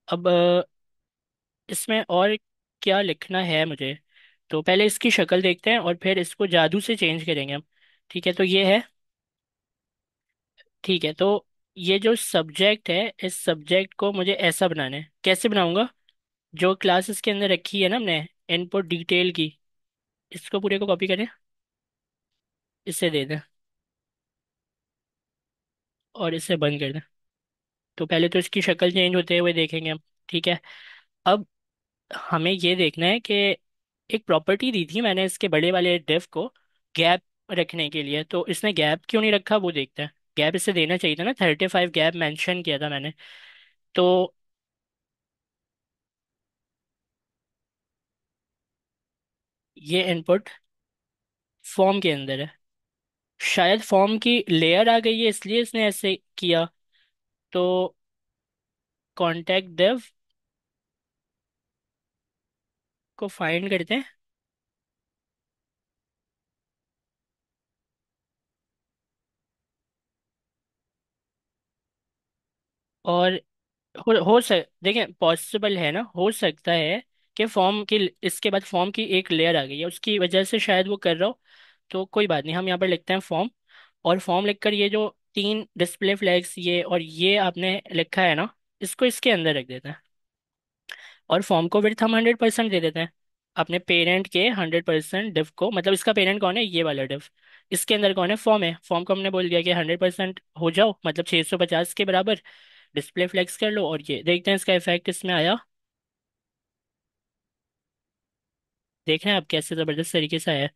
अब इसमें और क्या लिखना है मुझे, तो पहले इसकी शक्ल देखते हैं और फिर इसको जादू से चेंज करेंगे हम। ठीक है, तो ये है। ठीक है, तो ये जो सब्जेक्ट है, इस सब्जेक्ट को मुझे ऐसा बनाना है। कैसे बनाऊंगा, जो क्लास इसके अंदर रखी है ना हमने, इनपुट डिटेल की, इसको पूरे को कॉपी करें, इसे दे दें, और इसे बंद कर दें। तो पहले तो इसकी शक्ल चेंज होते हुए देखेंगे हम। ठीक है, अब हमें ये देखना है कि एक प्रॉपर्टी दी थी मैंने इसके बड़े वाले डिफ को, गैप रखने के लिए। तो इसने गैप क्यों नहीं रखा वो देखते हैं। गैप इसे देना चाहिए था ना, 35 गैप मेंशन किया था मैंने। तो ये इनपुट फॉर्म के अंदर है, शायद फॉर्म की लेयर आ गई है इसलिए इसने ऐसे किया। तो कॉन्टेक्ट देव को फाइंड करते हैं। और हो सक देखें, पॉसिबल है ना, हो सकता है कि फॉर्म की इसके बाद फॉर्म की एक लेयर आ गई है, उसकी वजह से शायद वो कर रहा हो। तो कोई बात नहीं, हम यहाँ पर लिखते हैं फॉर्म। और फॉर्म लिखकर ये जो तीन डिस्प्ले फ्लैग्स ये और ये आपने लिखा है ना, इसको इसके अंदर रख देते हैं। और फॉर्म को विड्थ हम 100% दे देते हैं अपने पेरेंट के 100% डिव को। मतलब इसका पेरेंट कौन है, ये वाला डिव। इसके अंदर कौन है, फॉर्म है। फॉर्म को हमने बोल दिया कि 100% हो जाओ, मतलब 650 के बराबर डिस्प्ले फ्लेक्स कर लो। और ये देखते हैं इसका इफेक्ट इसमें आया। देख रहे हैं आप कैसे ज़बरदस्त तरीके से आया है।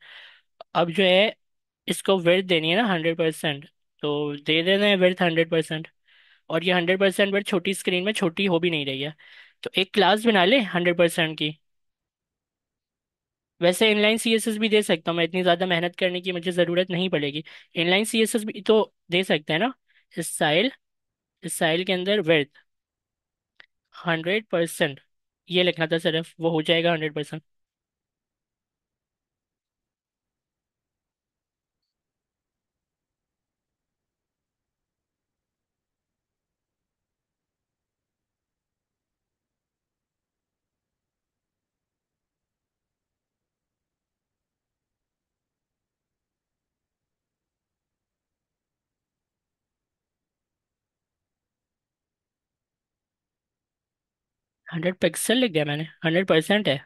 अब जो है इसको विड्थ देनी है ना 100%, तो दे देना है विड्थ 100%। और ये 100% विड्थ छोटी स्क्रीन में छोटी हो भी नहीं रही है। तो एक क्लास बना ले 100% की। वैसे इनलाइन सीएसएस भी दे सकता हूँ मैं, इतनी ज़्यादा मेहनत करने की मुझे ज़रूरत नहीं पड़ेगी। इनलाइन सीएसएस भी तो दे सकते हैं ना। स्टाइल, स्टाइल के अंदर विड्थ 100%, ये लिखना था सिर्फ, वो हो जाएगा 100%। 100 पिक्सल लिख दिया मैंने, 100% है।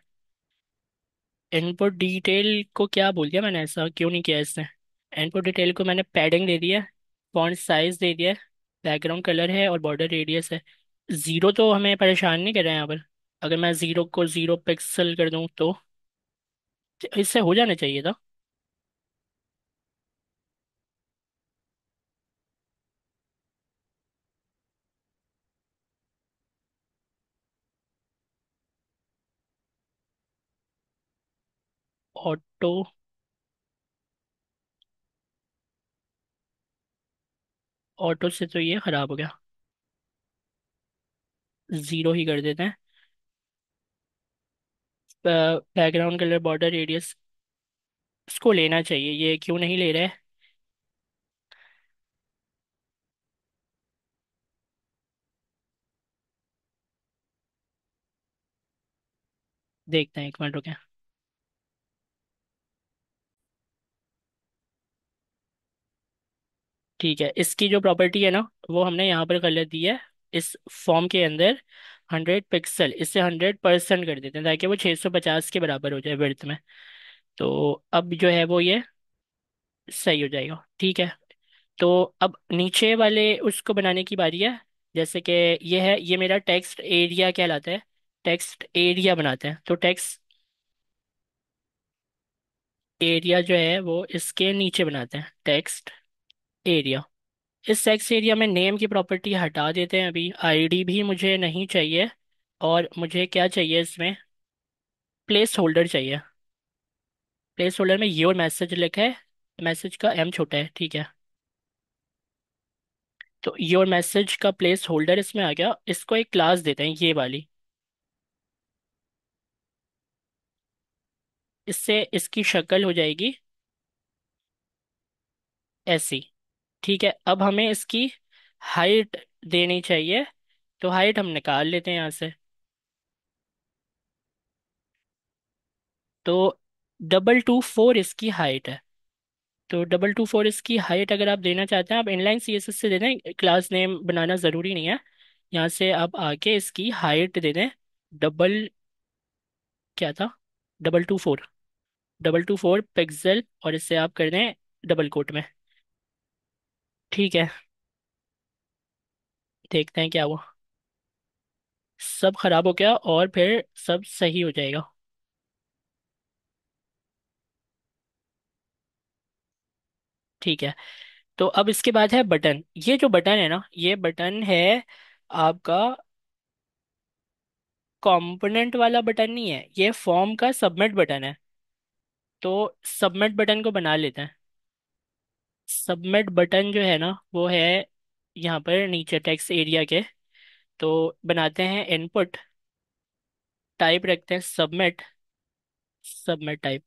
इनपुट डिटेल को क्या बोल दिया मैंने, ऐसा क्यों नहीं किया इसने। इनपुट डिटेल को मैंने पैडिंग दे दिया, फॉन्ट साइज दे दिया, बैकग्राउंड कलर है और बॉर्डर रेडियस है। ज़ीरो तो हमें परेशान नहीं कर रहा है यहाँ पर। अगर मैं ज़ीरो को 0 पिक्सल कर दूँ तो इससे हो जाना चाहिए था। ऑटो, ऑटो से तो ये ख़राब हो गया, ज़ीरो ही कर देते हैं। बैकग्राउंड कलर बॉर्डर रेडियस इसको लेना चाहिए, ये क्यों नहीं ले रहा है। देखते हैं, 1 मिनट रुके। ठीक है, इसकी जो प्रॉपर्टी है ना, वो हमने यहाँ पर कर दी है इस फॉर्म के अंदर। 100 पिक्सल, इससे 100% कर देते हैं ताकि वो 650 के बराबर हो जाए विड्थ में। तो अब जो है वो ये सही हो जाएगा, ठीक है। तो अब नीचे वाले उसको बनाने की बारी है। जैसे कि ये है, ये मेरा टेक्स्ट एरिया कहलाता है। टेक्स्ट एरिया बनाते हैं, तो टेक्स्ट एरिया जो है वो इसके नीचे बनाते हैं, टेक्स्ट एरिया। इस टेक्स्ट एरिया में नेम की प्रॉपर्टी हटा देते हैं, अभी आईडी भी मुझे नहीं चाहिए। और मुझे क्या चाहिए इसमें, प्लेस होल्डर चाहिए। प्लेस होल्डर में योर मैसेज लिखा है, मैसेज का एम छोटा है, ठीक है। तो योर मैसेज का प्लेस होल्डर इसमें आ गया, इसको एक क्लास देते हैं ये वाली। इससे इसकी शक्ल हो जाएगी ऐसी, ठीक है। अब हमें इसकी हाइट देनी चाहिए, तो हाइट हम निकाल लेते हैं यहाँ से। तो 224 इसकी हाइट है। तो 224 इसकी हाइट अगर आप देना चाहते हैं, आप इनलाइन सीएसएस से दे दें, क्लास नेम बनाना ज़रूरी नहीं है। यहाँ से आप आके इसकी हाइट दे दें डबल, क्या था, 224, 224 पिक्सल, और इससे आप कर दें डबल कोट में। ठीक है, देखते हैं क्या हुआ। सब खराब हो गया और फिर सब सही हो जाएगा। ठीक है, तो अब इसके बाद है बटन। ये जो बटन है ना, ये बटन है आपका कंपोनेंट वाला बटन नहीं है, ये फॉर्म का सबमिट बटन है। तो सबमिट बटन को बना लेते हैं। सबमिट बटन जो है ना वो है यहाँ पर नीचे टेक्स्ट एरिया के। तो बनाते हैं इनपुट, टाइप रखते हैं सबमिट, सबमिट टाइप।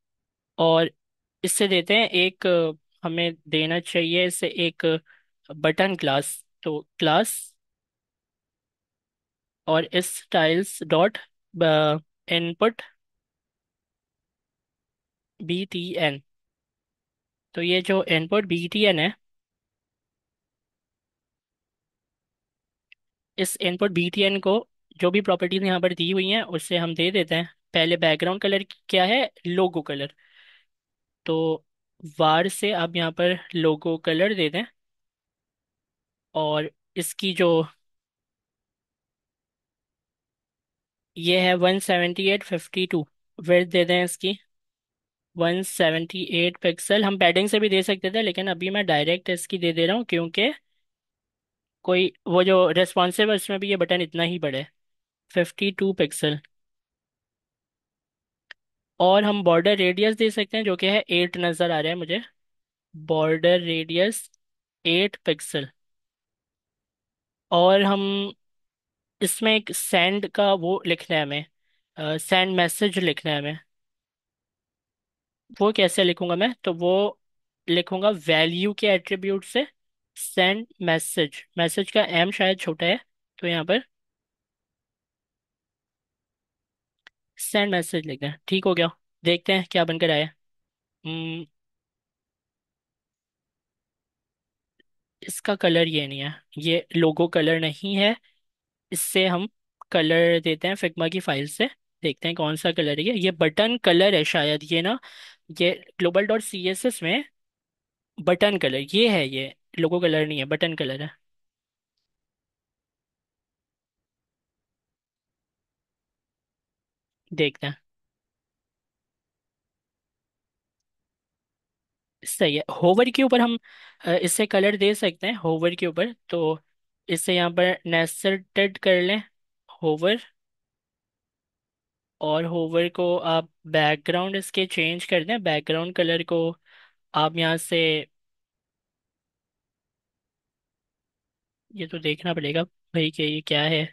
और इससे देते हैं एक हमें देना चाहिए इससे एक बटन क्लास। तो क्लास और इस स्टाइल्स डॉट इनपुट btn। तो ये जो इनपुट btn है, इस इनपुट btn को जो भी प्रॉपर्टीज यहाँ पर दी हुई हैं उससे हम दे देते हैं। पहले बैकग्राउंड कलर क्या है, लोगो कलर। तो वार से आप यहाँ पर लोगो कलर दे दें। और इसकी जो ये है 178/52 विड्थ दे दें इसकी 178 पिक्सल। हम पैडिंग से भी दे सकते थे लेकिन अभी मैं डायरेक्ट इसकी दे दे रहा हूँ क्योंकि कोई वो जो रेस्पॉन्सिव है उसमें भी ये बटन इतना ही बड़ा है, 52 पिक्सल। और हम बॉर्डर रेडियस दे सकते हैं जो कि है 8 नज़र आ रहा है मुझे। Border radius 8 pixel. और हम इसमें एक सेंड का वो लिखना है हमें, सेंड मैसेज लिखना है हमें। वो कैसे लिखूंगा मैं, तो वो लिखूंगा वैल्यू के एट्रीब्यूट से सेंड मैसेज। मैसेज का एम शायद छोटा है, तो यहाँ पर सेंड मैसेज लिखते हैं। ठीक हो गया, देखते हैं क्या बनकर आया। हम्म, इसका कलर ये नहीं है, ये लोगो कलर नहीं है। इससे हम कलर देते हैं फिग्मा की फाइल से। देखते हैं कौन सा कलर है ये बटन कलर है शायद ये ना। ये global dot C S S में बटन कलर ये है, ये लोगो कलर नहीं है, बटन कलर है। देखते हैं। सही है, होवर के ऊपर हम इससे कलर दे सकते हैं, होवर के ऊपर। तो इससे यहाँ पर नेस्टेड कर लें होवर। और होवर को आप बैकग्राउंड इसके चेंज कर दें, बैकग्राउंड कलर को आप यहाँ से, ये तो देखना पड़ेगा भाई कि ये क्या है।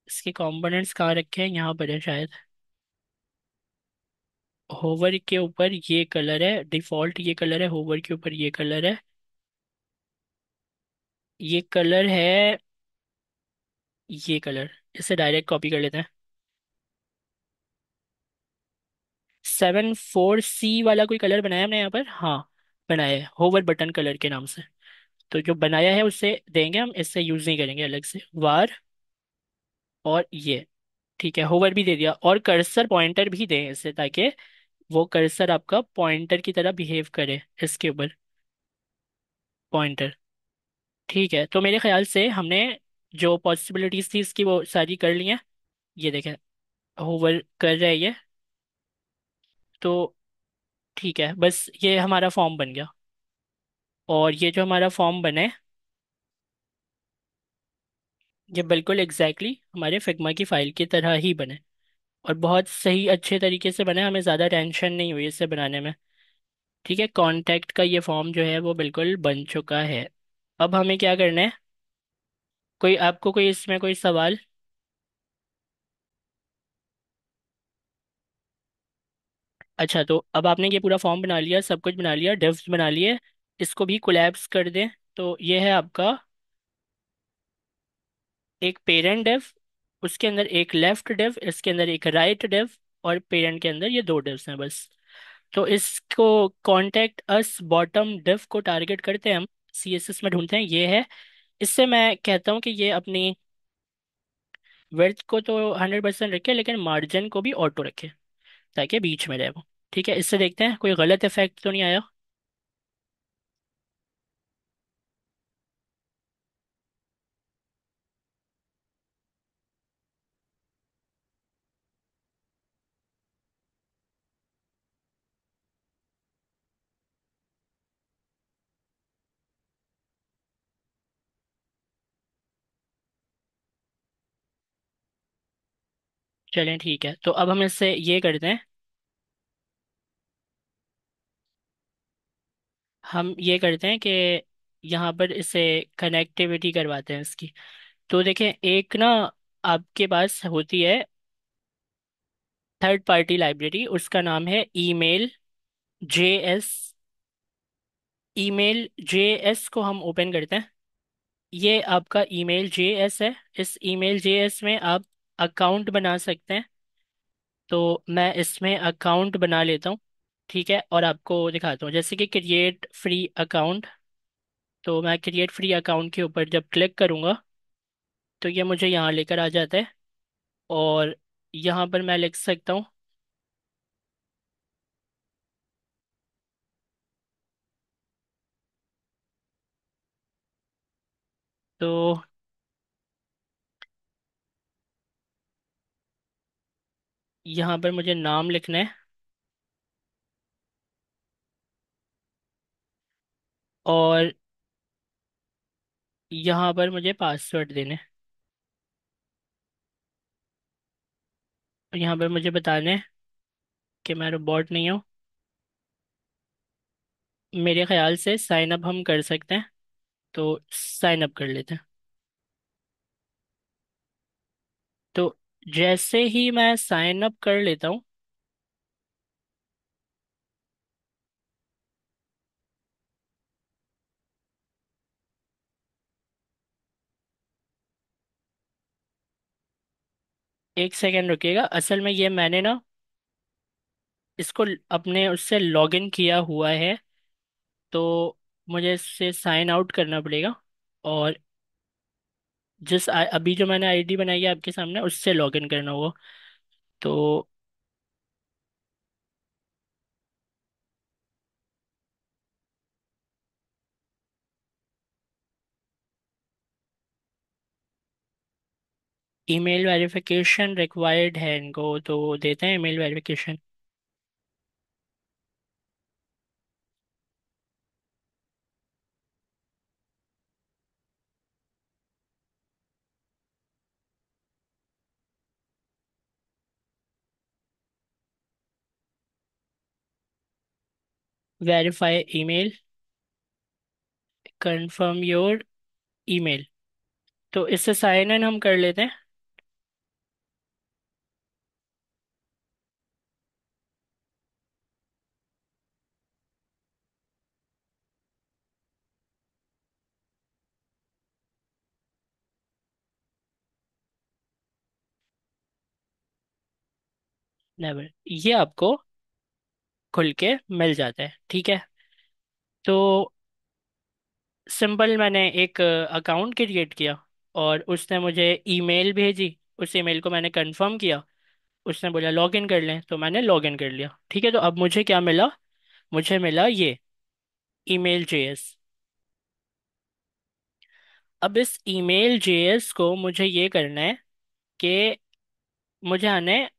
इसके कंपोनेंट्स कहाँ रखे हैं, यहाँ पर है शायद। होवर के ऊपर ये कलर है, डिफॉल्ट ये कलर है, होवर के ऊपर ये कलर है। ये कलर है, ये कलर। इसे डायरेक्ट कॉपी कर लेते हैं। 74C वाला कोई कलर बनाया हमने यहाँ पर, हाँ बनाया है, होवर बटन कलर के नाम से। तो जो बनाया है उससे देंगे हम, इससे यूज नहीं करेंगे अलग से वार। और ये ठीक है, होवर भी दे दिया। और कर्सर पॉइंटर भी दें इससे ताकि वो कर्सर आपका पॉइंटर की तरह बिहेव करे इसके ऊपर, पॉइंटर। ठीक है, तो मेरे ख्याल से हमने जो पॉसिबिलिटीज थी इसकी वो सारी कर ली हैं। ये देखें, होवर कर रहा है ये। तो ठीक है, बस ये हमारा फॉर्म बन गया। और ये जो हमारा फॉर्म बने, ये बिल्कुल एग्जैक्टली हमारे फिग्मा की फाइल की तरह ही बने। और बहुत सही अच्छे तरीके से बने, हमें ज़्यादा टेंशन नहीं हुई इसे बनाने में। ठीक है, कॉन्टैक्ट का ये फॉर्म जो है वो बिल्कुल बन चुका है। अब हमें क्या करना है, कोई आपको कोई इसमें कोई सवाल। अच्छा, तो अब आपने ये पूरा फॉर्म बना लिया, सब कुछ बना लिया, डिव्स बना लिए। इसको भी कोलैप्स कर दें। तो ये है आपका एक पेरेंट डिव, उसके अंदर एक लेफ्ट डिव, इसके अंदर एक राइट डिव, और पेरेंट के अंदर ये दो डिव्स हैं बस। तो इसको कॉन्टेक्ट अस बॉटम डिव को टारगेट करते हैं हम, सीएसएस में ढूंढते हैं, ये है। इससे मैं कहता हूँ कि ये अपनी विड्थ को तो 100% रखे लेकिन मार्जिन को भी ऑटो रखे ताकि बीच में रहे वो। ठीक है, इससे देखते हैं कोई गलत इफेक्ट तो नहीं आया। चलें ठीक है, तो अब हम इससे ये करते हैं। हम ये करते हैं कि यहाँ पर इसे कनेक्टिविटी करवाते हैं इसकी। तो देखें, एक ना आपके पास होती है थर्ड पार्टी लाइब्रेरी, उसका नाम है ईमेल JS। ईमेल JS को हम ओपन करते हैं। ये आपका ईमेल JS है। इस ईमेल JS में आप अकाउंट बना सकते हैं। तो मैं इसमें अकाउंट बना लेता हूँ। ठीक है, और आपको दिखाता हूँ, जैसे कि क्रिएट फ्री अकाउंट। तो मैं क्रिएट फ्री अकाउंट के ऊपर जब क्लिक करूँगा तो ये मुझे यहाँ लेकर आ जाता है। और यहाँ पर मैं लिख सकता हूँ। तो यहाँ पर मुझे नाम लिखना है, और यहाँ पर मुझे पासवर्ड देने हैं। और यहाँ पर मुझे बताना है कि मैं रोबोट नहीं हूँ। मेरे ख्याल से साइन अप हम कर सकते हैं, तो साइन अप कर लेते हैं। तो जैसे ही मैं साइन अप कर लेता हूँ, एक सेकेंड रुकिएगा, असल में ये मैंने ना इसको अपने उससे लॉगिन किया हुआ है। तो मुझे इससे साइन आउट करना पड़ेगा। और अभी जो मैंने आईडी बनाई है आपके सामने, उससे लॉगिन करना होगा। तो ईमेल वेरिफिकेशन रिक्वायर्ड है इनको, तो देते हैं email verification. Verify email, confirm your email. तो इससे साइन इन हम कर लेते हैं। नेवर, ये आपको खुल के मिल जाता है। ठीक है, तो सिंपल, मैंने एक अकाउंट क्रिएट किया और उसने मुझे ईमेल भेजी। उस ईमेल को मैंने कंफर्म किया। उसने बोला लॉगिन कर लें, तो मैंने लॉगिन कर लिया। ठीक है, तो अब मुझे क्या मिला? मुझे मिला ये ईमेल JS। अब इस ईमेल JS को मुझे ये करना है कि मुझे आना है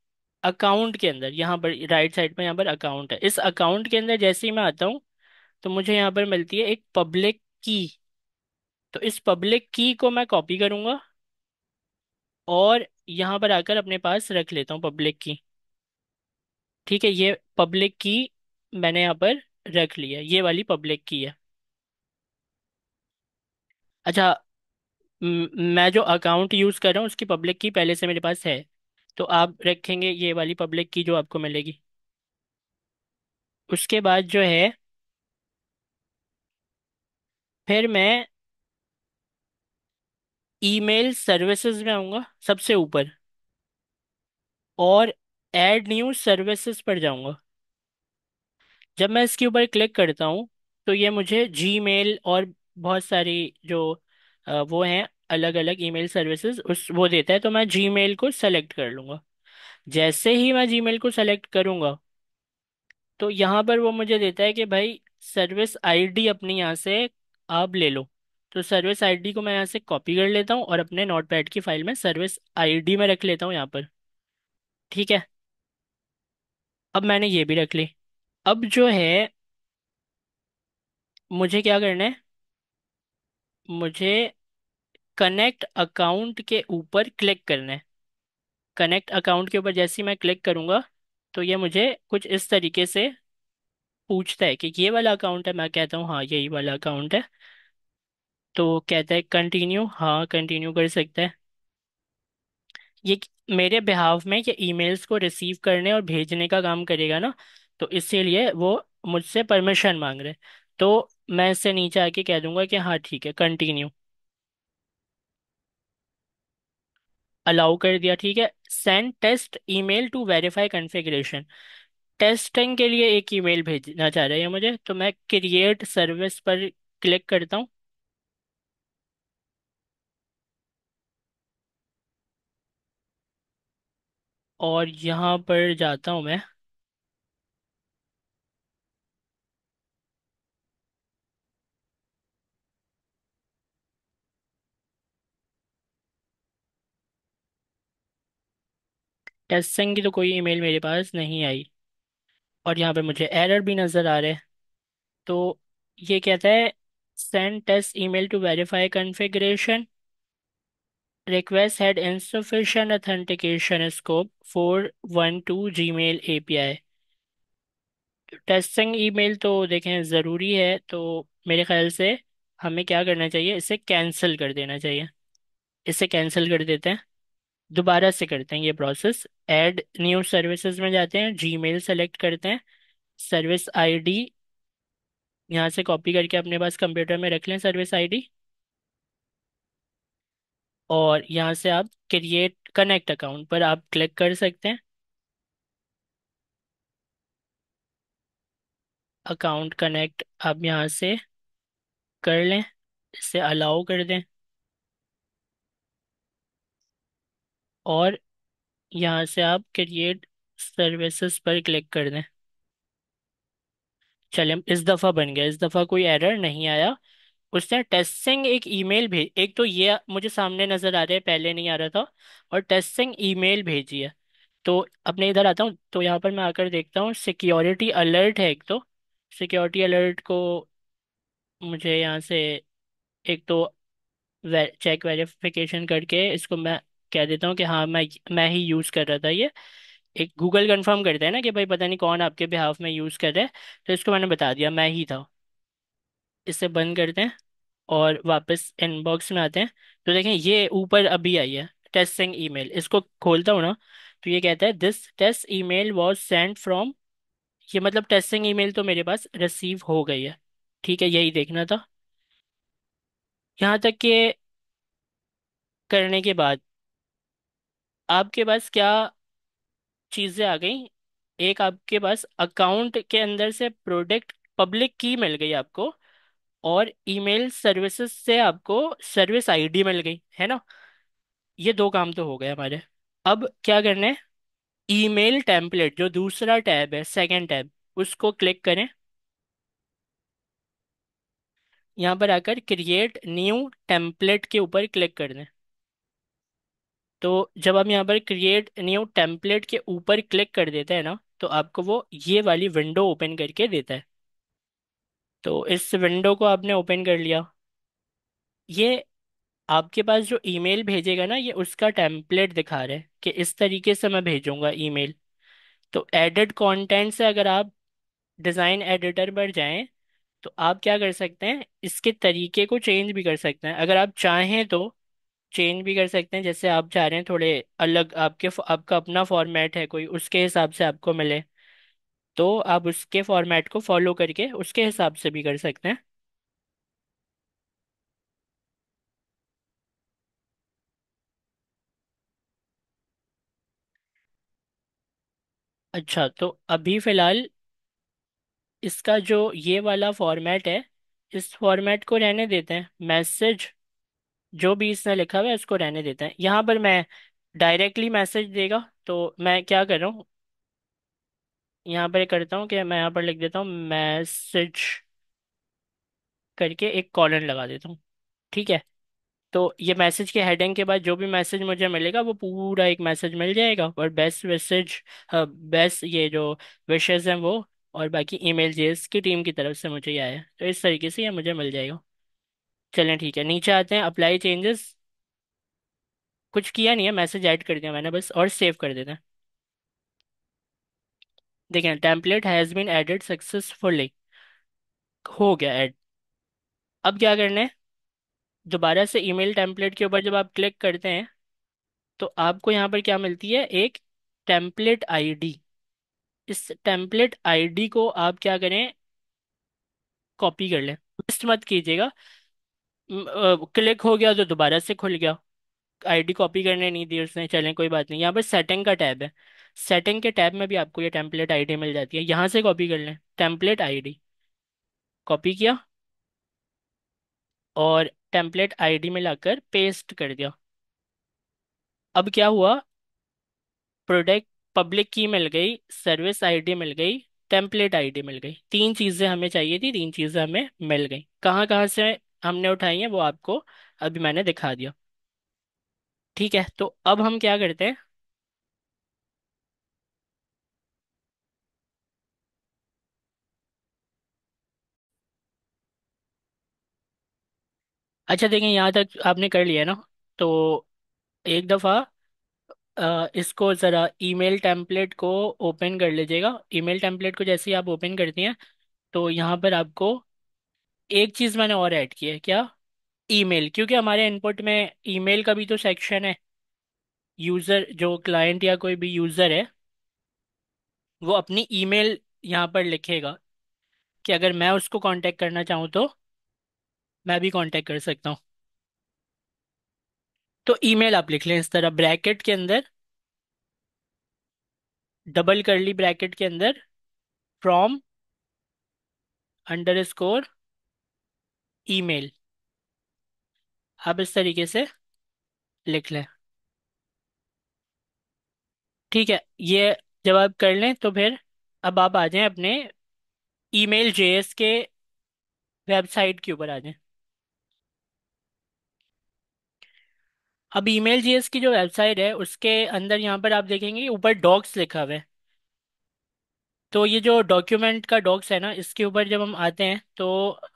अकाउंट के अंदर। यहाँ पर राइट साइड पे यहाँ पर अकाउंट है। इस अकाउंट के अंदर जैसे ही मैं आता हूँ तो मुझे यहाँ पर मिलती है एक पब्लिक की। तो इस पब्लिक की को मैं कॉपी करूंगा और यहाँ पर आकर अपने पास रख लेता हूँ पब्लिक की। ठीक है, ये पब्लिक की मैंने यहाँ पर रख लिया, ये वाली पब्लिक की है। अच्छा, मैं जो अकाउंट यूज़ कर रहा हूँ उसकी पब्लिक की पहले से मेरे पास है। तो आप रखेंगे ये वाली पब्लिक की जो आपको मिलेगी। उसके बाद जो है, फिर मैं ईमेल सर्विसेज में आऊँगा सबसे ऊपर, और ऐड न्यू सर्विसेज पर जाऊँगा। जब मैं इसके ऊपर क्लिक करता हूँ तो ये मुझे जीमेल और बहुत सारी जो वो हैं अलग अलग ईमेल सर्विसेज उस वो देता है। तो मैं जीमेल को सेलेक्ट कर लूँगा। जैसे ही मैं जीमेल को सेलेक्ट करूँगा तो यहाँ पर वो मुझे देता है कि भाई सर्विस आईडी अपनी यहाँ से आप ले लो। तो सर्विस आईडी को मैं यहाँ से कॉपी कर लेता हूँ और अपने नोटपैड की फाइल में सर्विस आईडी में रख लेता हूँ यहाँ पर। ठीक है, अब मैंने ये भी रख ली। अब जो है, मुझे क्या करना है? मुझे कनेक्ट अकाउंट के ऊपर क्लिक करना है। कनेक्ट अकाउंट के ऊपर जैसे ही मैं क्लिक करूंगा तो ये मुझे कुछ इस तरीके से पूछता है कि ये वाला अकाउंट है, मैं कहता हूँ हाँ यही वाला अकाउंट है। तो कहता है कंटिन्यू, हाँ कंटिन्यू कर सकता है। ये मेरे बिहाफ में ये ईमेल्स को रिसीव करने और भेजने का काम करेगा ना, तो इसीलिए वो मुझसे परमिशन मांग रहे। तो मैं इससे नीचे आके कह दूंगा कि हाँ ठीक है कंटिन्यू। अलाउ कर दिया, ठीक है। Send test email to verify configuration. Testing के लिए एक ईमेल भेजना चाह रहे हैं मुझे, तो मैं क्रिएट सर्विस पर क्लिक करता हूँ। और यहाँ पर जाता हूँ मैं। टेस्टिंग की तो कोई ईमेल मेरे पास नहीं आई, और यहाँ पे मुझे एरर भी नज़र आ रहे हैं। तो ये कहता है send test email to verify configuration, request had insufficient authentication scope 412 Gmail API. Testing email तो देखें ज़रूरी है, तो मेरे ख्याल से हमें क्या करना चाहिए, इसे कैंसिल कर देना चाहिए। इसे कैंसिल कर देते हैं, दोबारा से करते हैं ये प्रोसेस। ऐड न्यू सर्विसेज में जाते हैं, जीमेल सेलेक्ट करते हैं, सर्विस आईडी यहाँ से कॉपी करके अपने पास कंप्यूटर में रख लें, सर्विस आईडी। और यहाँ से आप क्रिएट कनेक्ट अकाउंट पर आप क्लिक कर सकते हैं। अकाउंट कनेक्ट आप यहाँ से कर लें, इसे अलाउ कर दें, और यहाँ से आप क्रिएट सर्विसेज पर क्लिक कर दें। चलिए इस दफ़ा बन गया, इस दफ़ा कोई एरर नहीं आया। उसने टेस्टिंग एक ईमेल भेज, एक तो ये मुझे सामने नज़र आ रहा है, पहले नहीं आ रहा था, और टेस्टिंग ईमेल भेजी है। तो अपने इधर आता हूँ, तो यहाँ पर मैं आकर देखता हूँ सिक्योरिटी अलर्ट है एक तो। सिक्योरिटी अलर्ट को मुझे यहाँ से एक तो चेक वेरिफिकेशन करके इसको मैं कह देता हूँ कि हाँ मैं ही यूज़ कर रहा था ये। एक गूगल कंफर्म करता है ना कि भाई पता नहीं कौन आपके बिहाफ में यूज़ कर रहा है, तो इसको मैंने बता दिया मैं ही था। इसे बंद करते हैं और वापस इनबॉक्स में आते हैं। तो देखें ये ऊपर अभी आई है टेस्टिंग ईमेल, इसको खोलता हूँ ना, तो ये कहता है this test email was send from. ये मतलब टेस्टिंग ईमेल तो मेरे पास रिसीव हो गई है, ठीक है यही देखना था। यहाँ तक के करने के बाद आपके पास क्या चीज़ें आ गई। एक आपके पास अकाउंट के अंदर से प्रोडक्ट पब्लिक की मिल गई आपको, और ईमेल सर्विसेज से आपको सर्विस आईडी मिल गई है ना। ये दो काम तो हो गए हमारे। अब क्या करना है, ईमेल टेम्पलेट जो दूसरा टैब है, सेकंड टैब, उसको क्लिक करें। यहाँ पर आकर क्रिएट न्यू टेम्पलेट के ऊपर क्लिक कर दें। तो जब हम यहाँ पर क्रिएट न्यू टेम्पलेट के ऊपर क्लिक कर देते हैं ना, तो आपको वो ये वाली विंडो ओपन करके देता है। तो इस विंडो को आपने ओपन कर लिया। ये आपके पास जो ईमेल भेजेगा ना, ये उसका टेम्पलेट दिखा रहा है कि इस तरीके से मैं भेजूंगा ईमेल। तो एडिट कंटेंट से अगर आप डिज़ाइन एडिटर पर जाएं, तो आप क्या कर सकते हैं, इसके तरीके को चेंज भी कर सकते हैं अगर आप चाहें तो। चेंज भी कर सकते हैं, जैसे आप चाह रहे हैं थोड़े अलग, आपका अपना फॉर्मेट है कोई, उसके हिसाब से आपको मिले, तो आप उसके फॉर्मेट को फॉलो करके उसके हिसाब से भी कर सकते हैं। अच्छा, तो अभी फिलहाल इसका जो ये वाला फॉर्मेट है, इस फॉर्मेट को रहने देते हैं। मैसेज जो भी इसने लिखा हुआ है उसको रहने देते हैं। यहाँ पर मैं डायरेक्टली मैसेज देगा, तो मैं क्या कर रहा हूँ, यहाँ पर करता हूँ कि मैं यहाँ पर लिख देता हूँ मैसेज करके एक कॉलन लगा देता हूँ, ठीक है। तो ये मैसेज के हेडिंग के बाद जो भी मैसेज मुझे मिलेगा वो पूरा एक मैसेज मिल जाएगा, और बेस्ट मैसेज, बेस्ट ये जो विशेस हैं वो, और बाकी ईमेल जेस की टीम की तरफ से मुझे ये आया है, तो इस तरीके से ये मुझे मिल जाएगा। चलें ठीक है, नीचे आते हैं अप्लाई चेंजेस। कुछ किया नहीं है, मैसेज ऐड कर दिया मैंने बस, और सेव कर देते हैं। देखें, template has been added successfully, हो गया ऐड। अब क्या करना है, दोबारा से ईमेल टेम्पलेट के ऊपर जब आप क्लिक करते हैं तो आपको यहाँ पर क्या मिलती है, एक टेम्पलेट आईडी। इस टेम्पलेट आईडी को आप क्या करें, कॉपी कर लें, पेस्ट मत कीजिएगा। क्लिक हो गया तो दोबारा से खुल गया, आईडी कॉपी करने नहीं दी उसने, चलें कोई बात नहीं। यहाँ पर सेटिंग का टैब है, सेटिंग के टैब में भी आपको ये टेम्पलेट आईडी मिल जाती है, यहाँ से कॉपी कर लें टेम्पलेट आईडी। कॉपी किया और टेम्पलेट आईडी में लाकर पेस्ट कर दिया। अब क्या हुआ, प्रोडक्ट पब्लिक की मिल गई, सर्विस आईडी मिल गई, टेम्पलेट आईडी मिल गई। तीन चीज़ें हमें चाहिए थी, तीन चीज़ें हमें मिल गई। कहाँ कहाँ से हमने उठाई हैं वो आपको अभी मैंने दिखा दिया। ठीक है, तो अब हम क्या करते हैं। अच्छा देखें, यहाँ तक आपने कर लिया ना, तो एक दफ़ा इसको ज़रा ईमेल टेम्पलेट को ओपन कर लीजिएगा। ईमेल टेम्पलेट को जैसे ही आप ओपन करती हैं तो यहाँ पर आपको एक चीज़ मैंने और ऐड की है, क्या, ईमेल। क्योंकि हमारे इनपुट में ईमेल का भी तो सेक्शन है। यूज़र जो क्लाइंट या कोई भी यूज़र है वो अपनी ईमेल यहाँ पर लिखेगा कि अगर मैं उसको कांटेक्ट करना चाहूँ तो मैं भी कांटेक्ट कर सकता हूँ। तो ईमेल आप लिख लें इस तरह, ब्रैकेट के अंदर, डबल करली ब्रैकेट के अंदर, फ्रॉम अंडरस्कोर ईमेल, आप इस तरीके से लिख लें। ठीक है, ये जब आप कर लें तो फिर अब आप आ जाएं अपने ईमेल जेएस के वेबसाइट के ऊपर आ जाएं। अब ईमेल जेएस की जो वेबसाइट है उसके अंदर यहाँ पर आप देखेंगे ऊपर डॉक्स लिखा हुआ है। तो ये जो डॉक्यूमेंट का डॉक्स है ना, इसके ऊपर जब हम आते हैं तो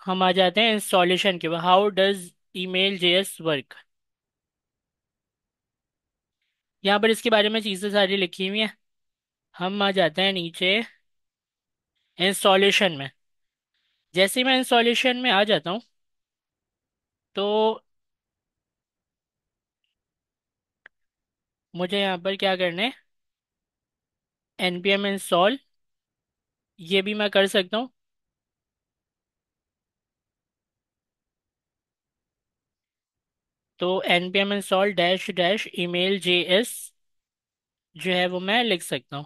हम आ जाते हैं इंस्टॉलेशन के ऊपर, how does email JS work. यहाँ पर इसके बारे में चीज़ें सारी लिखी हुई हैं। हम आ जाते हैं नीचे इंस्टॉलेशन में। जैसे ही मैं इंस्टॉलेशन में आ जाता हूँ तो मुझे यहाँ पर क्या करना है, npm इंस्टॉल, ये भी मैं कर सकता हूँ। तो npm install dash dash email JS जो है वो मैं लिख सकता हूँ।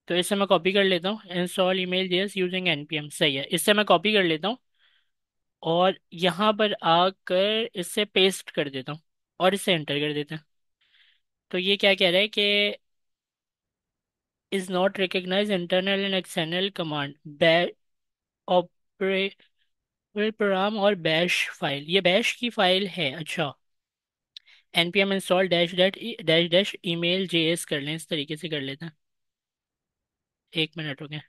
तो इसे मैं कॉपी कर लेता हूँ, install email JS using npm, सही है, इससे मैं कॉपी कर लेता हूँ और यहाँ पर आकर इसे पेस्ट कर देता हूँ और इसे एंटर कर देते हैं। तो ये क्या कह रहा है कि is not recognise internal and external command, operator program और बैश फाइल, ये बैश की फाइल है। अच्छा, npm install dash dash dash email JS कर लें, इस तरीके से कर लेते हैं। एक मिनट हो गया।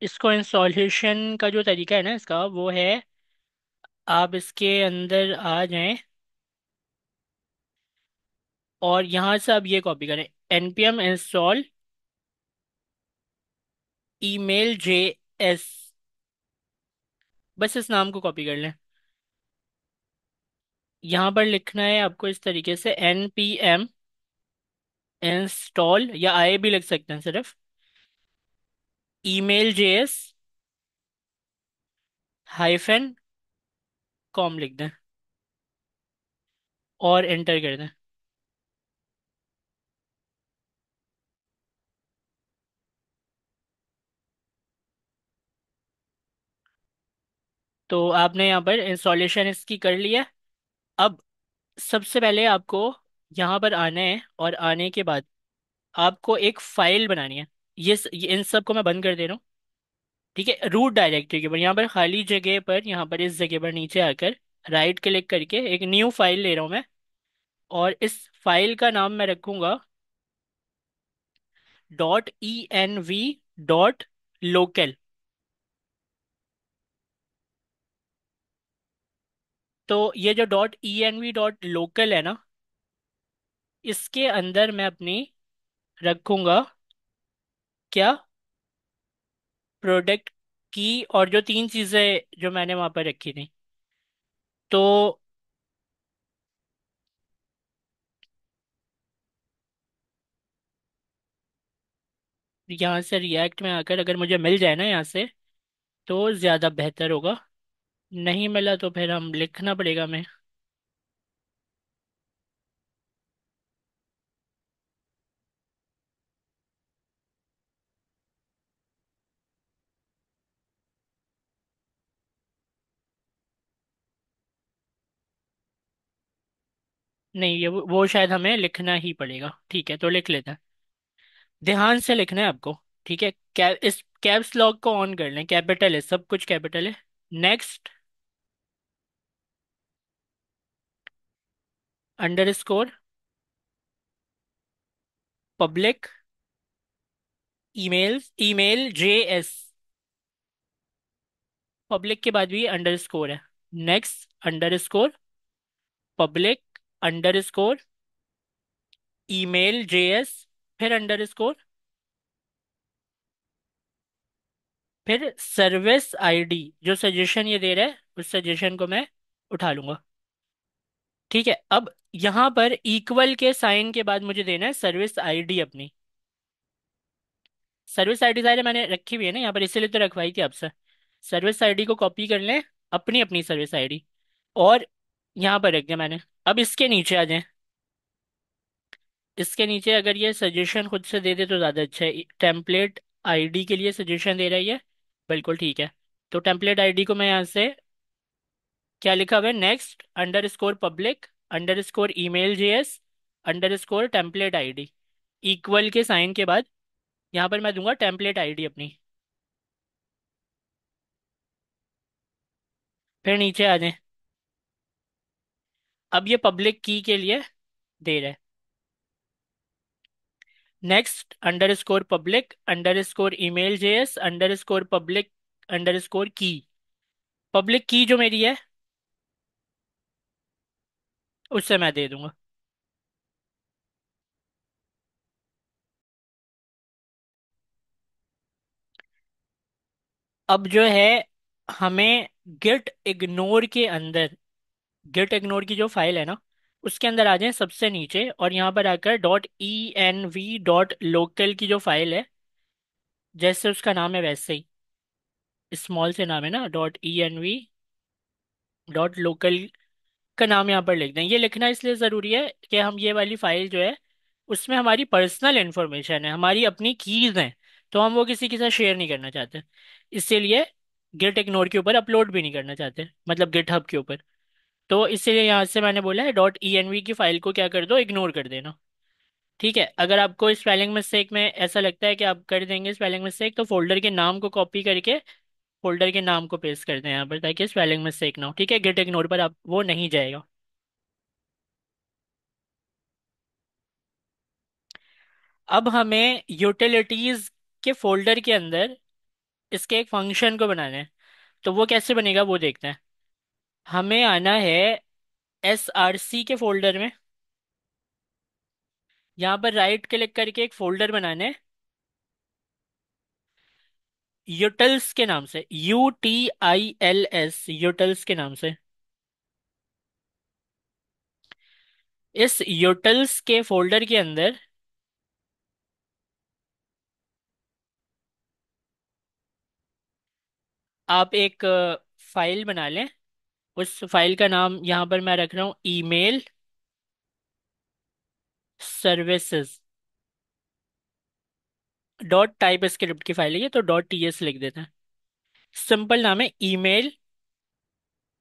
इसको इंस्टॉलेशन का जो तरीका है ना इसका, वो है आप इसके अंदर आ जाएं और यहाँ से आप ये कॉपी करें, npm इंस्टॉल ईमेल जेएस, बस इस नाम को कॉपी कर लें। यहाँ पर लिखना है आपको इस तरीके से, npm इंस्टॉल, या आए भी लिख सकते हैं सिर्फ, ईमेल जेएस हाइफन कॉम लिख दें और एंटर कर दें। तो आपने यहाँ पर इंस्टॉलेशन इसकी कर लिया। अब सबसे पहले आपको यहाँ पर आना है और आने के बाद आपको एक फाइल बनानी है। ये इन सब को मैं बंद कर दे रहा हूँ। ठीक है, रूट डायरेक्टरी के ऊपर यहाँ पर खाली जगह पर, यहाँ पर इस जगह पर नीचे आकर राइट क्लिक करके एक न्यू फाइल ले रहा हूँ मैं। और इस फाइल का नाम मैं रखूंगा .env.local। तो ये जो .env.local है ना, इसके अंदर मैं अपनी रखूंगा क्या, प्रोडक्ट की, और जो तीन चीजें जो मैंने वहां पर रखी थी। तो यहाँ से रिएक्ट में आकर अगर मुझे मिल जाए ना यहाँ से, तो ज्यादा बेहतर होगा। नहीं मिला तो फिर हम लिखना पड़ेगा हमें। नहीं, ये वो शायद हमें लिखना ही पड़ेगा। ठीक है, तो लिख लेते हैं। ध्यान से लिखना है आपको। ठीक है, इस कैप्स लॉक को ऑन कर लें, कैपिटल है, सब कुछ कैपिटल है। Next, underscore, public, email, email JS। Public के बाद भी अंडरस्कोर है। Next, underscore, public, underscore, email.js, फिर अंडरस्कोर, फिर सर्विस आईडी। जो सजेशन ये दे रहा है उस सजेशन को मैं उठा लूंगा। ठीक है, अब यहाँ पर इक्वल के साइन के बाद मुझे देना है सर्विस आईडी अपनी। सर्विस आईडी सारे मैंने रखी हुई है ना यहाँ पर, इसीलिए तो रखवाई थी आपसे। सर्विस आईडी को कॉपी कर लें, अपनी अपनी सर्विस आईडी, और यहाँ पर रख दिया मैंने। अब इसके नीचे आ जाएं। इसके नीचे अगर ये सजेशन खुद से दे दे तो ज़्यादा अच्छा है। टेम्पलेट आईडी के लिए सजेशन दे रही है, बिल्कुल ठीक है। तो टेम्पलेट आईडी को मैं यहाँ से, क्या लिखा हुआ है, next underscore public underscore email.js underscore template ID, equal के साइन के बाद यहाँ पर मैं दूंगा टेम्पलेट आईडी अपनी। फिर नीचे आ जाएं। अब ये पब्लिक की के लिए दे रहा है। Next underscore public underscore email.js underscore public underscore की। पब्लिक की जो मेरी है उससे मैं दे दूंगा। अब जो है, हमें गेट इग्नोर के अंदर, गेट इग्नोर की जो फाइल है ना, उसके अंदर आ जाएं सबसे नीचे, और यहाँ पर आकर .env.local की जो फाइल है, जैसे उसका नाम है वैसे ही, स्मॉल से नाम है ना, .env.local का नाम यहाँ पर लिख दें। ये लिखना इसलिए ज़रूरी है कि हम ये वाली फाइल जो है, उसमें हमारी पर्सनल इंफॉर्मेशन है, हमारी अपनी कीज़ हैं, तो हम वो किसी के साथ शेयर नहीं करना चाहते। इसीलिए गेट इग्नोर के ऊपर अपलोड भी नहीं करना चाहते, मतलब गिट हब के ऊपर। तो इसीलिए यहाँ से मैंने बोला है .env की फाइल को क्या कर दो, इग्नोर कर देना। ठीक है, अगर आपको स्पेलिंग मिस्टेक में ऐसा लगता है कि आप कर देंगे स्पेलिंग मिस्टेक, तो फोल्डर के नाम को कॉपी करके फोल्डर के नाम को पेस्ट कर दें यहाँ पर, ताकि स्पेलिंग मिस्टेक ना हो। ठीक है, गेट इग्नोर पर आप वो नहीं जाएगा। अब हमें यूटिलिटीज के फोल्डर के अंदर इसके एक फंक्शन को बनाना है। तो वो कैसे बनेगा वो देखते हैं। हमें आना है SRC के फोल्डर में, यहाँ पर राइट क्लिक करके एक फोल्डर बनाना है यूटिल्स के नाम से, UTILS, यूटिल्स के नाम से। इस यूटिल्स के फोल्डर के अंदर आप एक फाइल बना लें। उस फाइल का नाम यहाँ पर मैं रख रहा हूँ ईमेल सर्विसेज टाइप स्क्रिप्ट की फाइल है ये, तो .ts लिख देते हैं। सिंपल नाम है ईमेल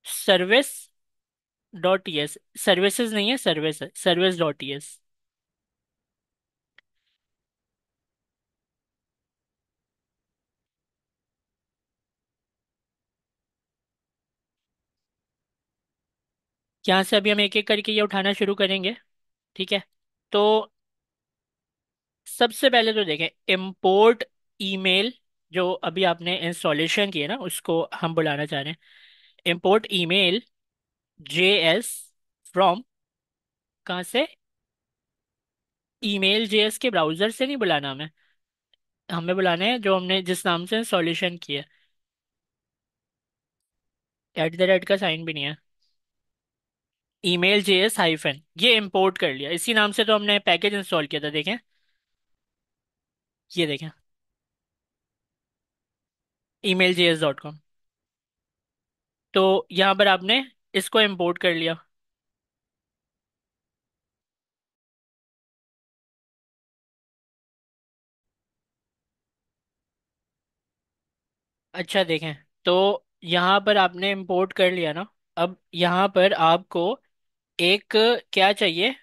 सर्विस .ts। सर्विसेज नहीं है, सर्विस है, service.ts। यहाँ से अभी हम एक एक करके ये उठाना शुरू करेंगे। ठीक है। तो सबसे पहले तो देखें, इम्पोर्ट ईमेल, जो अभी आपने इंस्टॉलेशन की है ना, उसको हम बुलाना चाह रहे हैं। इम्पोर्ट ईमेल JS फ्रॉम, कहाँ से? ईमेल JS के ब्राउजर से नहीं बुलाना हमें, हमें बुलाना है जो हमने जिस नाम से इंस्टॉलेशन किया है। @ का साइन भी नहीं है। ईमेल JS हाइफन, ये इंपोर्ट कर लिया, इसी नाम से तो हमने पैकेज इंस्टॉल किया था, देखें। ये देखें, email.js.com। तो यहाँ पर आपने इसको इंपोर्ट कर लिया। अच्छा देखें, तो यहाँ पर आपने इंपोर्ट कर लिया ना। अब यहाँ पर आपको एक क्या चाहिए,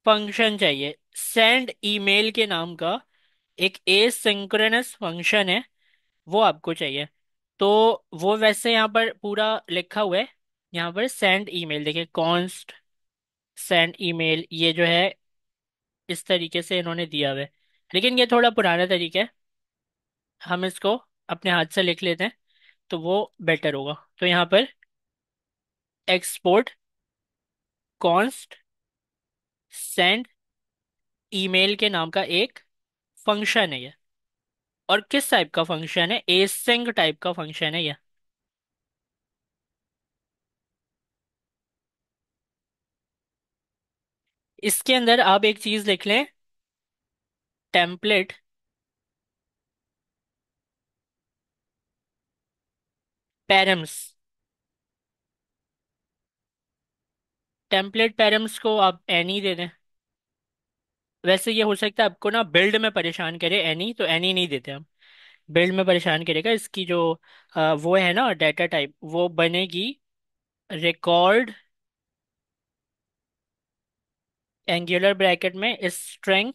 फंक्शन चाहिए, सेंड ईमेल के नाम का एक एसिंक्रोनस फंक्शन है, वो आपको चाहिए। तो वो वैसे यहाँ पर पूरा लिखा हुआ है। यहाँ पर सेंड ईमेल देखिए, कॉन्स्ट सेंड ईमेल, ये जो है इस तरीके से इन्होंने दिया हुआ है। लेकिन ये थोड़ा पुराना तरीका है, हम इसको अपने हाथ से लिख लेते हैं, तो वो बेटर होगा। तो यहाँ पर एक्सपोर्ट कॉन्स्ट सेंड ईमेल के नाम का एक फंक्शन है ये। और किस टाइप का फंक्शन है? एसिंक टाइप का फंक्शन है ये। इसके अंदर आप एक चीज लिख लें, टेम्पलेट पैरम्स। टेम्पलेट पैरम्स को आप एनी दे दें। वैसे ये हो सकता है आपको ना बिल्ड में परेशान करे एनी, तो एनी नहीं देते हम। बिल्ड में परेशान करेगा, इसकी जो वो है ना डाटा टाइप, वो बनेगी रिकॉर्ड एंगुलर ब्रैकेट में string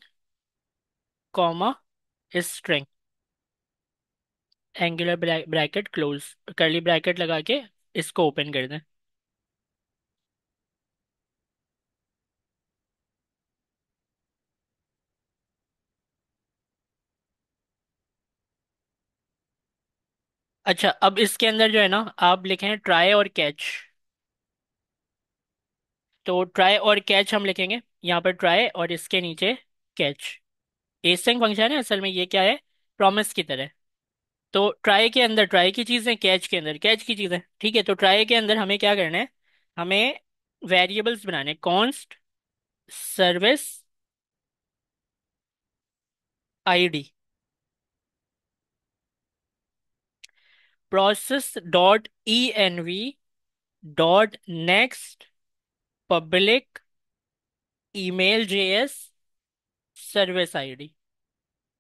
comma string, angular bracket close, curly bracket लगा के इसको ओपन कर दें। अच्छा, अब इसके अंदर जो है ना, आप लिखें ट्राई और कैच। तो ट्राई और कैच हम लिखेंगे यहाँ पर, ट्राई और इसके नीचे कैच। एस्टिंग फंक्शन है असल में, ये क्या है, प्रॉमिस की तरह। तो ट्राई के अंदर ट्राई की चीज़ें, कैच के अंदर कैच की चीज़ें, ठीक है। तो ट्राई के अंदर हमें क्या करना है, हमें वेरिएबल्स बनाने, const service ID, process.env.next public email JS service ID,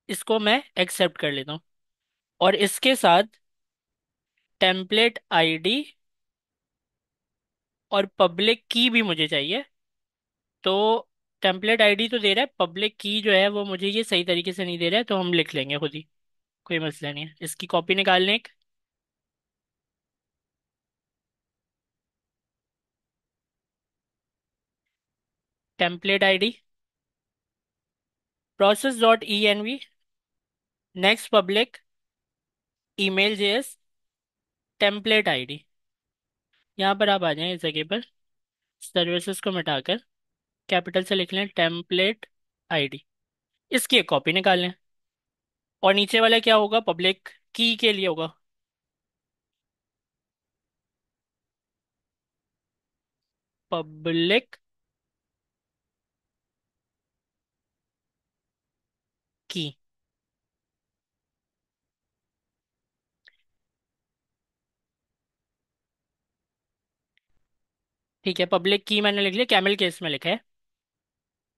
इसको मैं एक्सेप्ट कर लेता हूँ। और इसके साथ टेम्पलेट ID और पब्लिक की भी मुझे चाहिए। तो टेम्पलेट ID तो दे रहा है, पब्लिक की जो है वो मुझे ये सही तरीके से नहीं दे रहा है, तो हम लिख लेंगे खुद ही, कोई मसला नहीं है। इसकी कॉपी निकाल लें एक, template ID process.env next public email JS template ID। यहाँ पर आप आ जाएं इस जगह पर, सर्विसेज को मिटाकर कैपिटल से लिख लें टेम्पलेट ID। इसकी एक कॉपी निकाल लें। और नीचे वाला क्या होगा, पब्लिक की के लिए होगा, पब्लिक की। ठीक है, पब्लिक की मैंने लिख लिया, कैमल केस में लिखा है।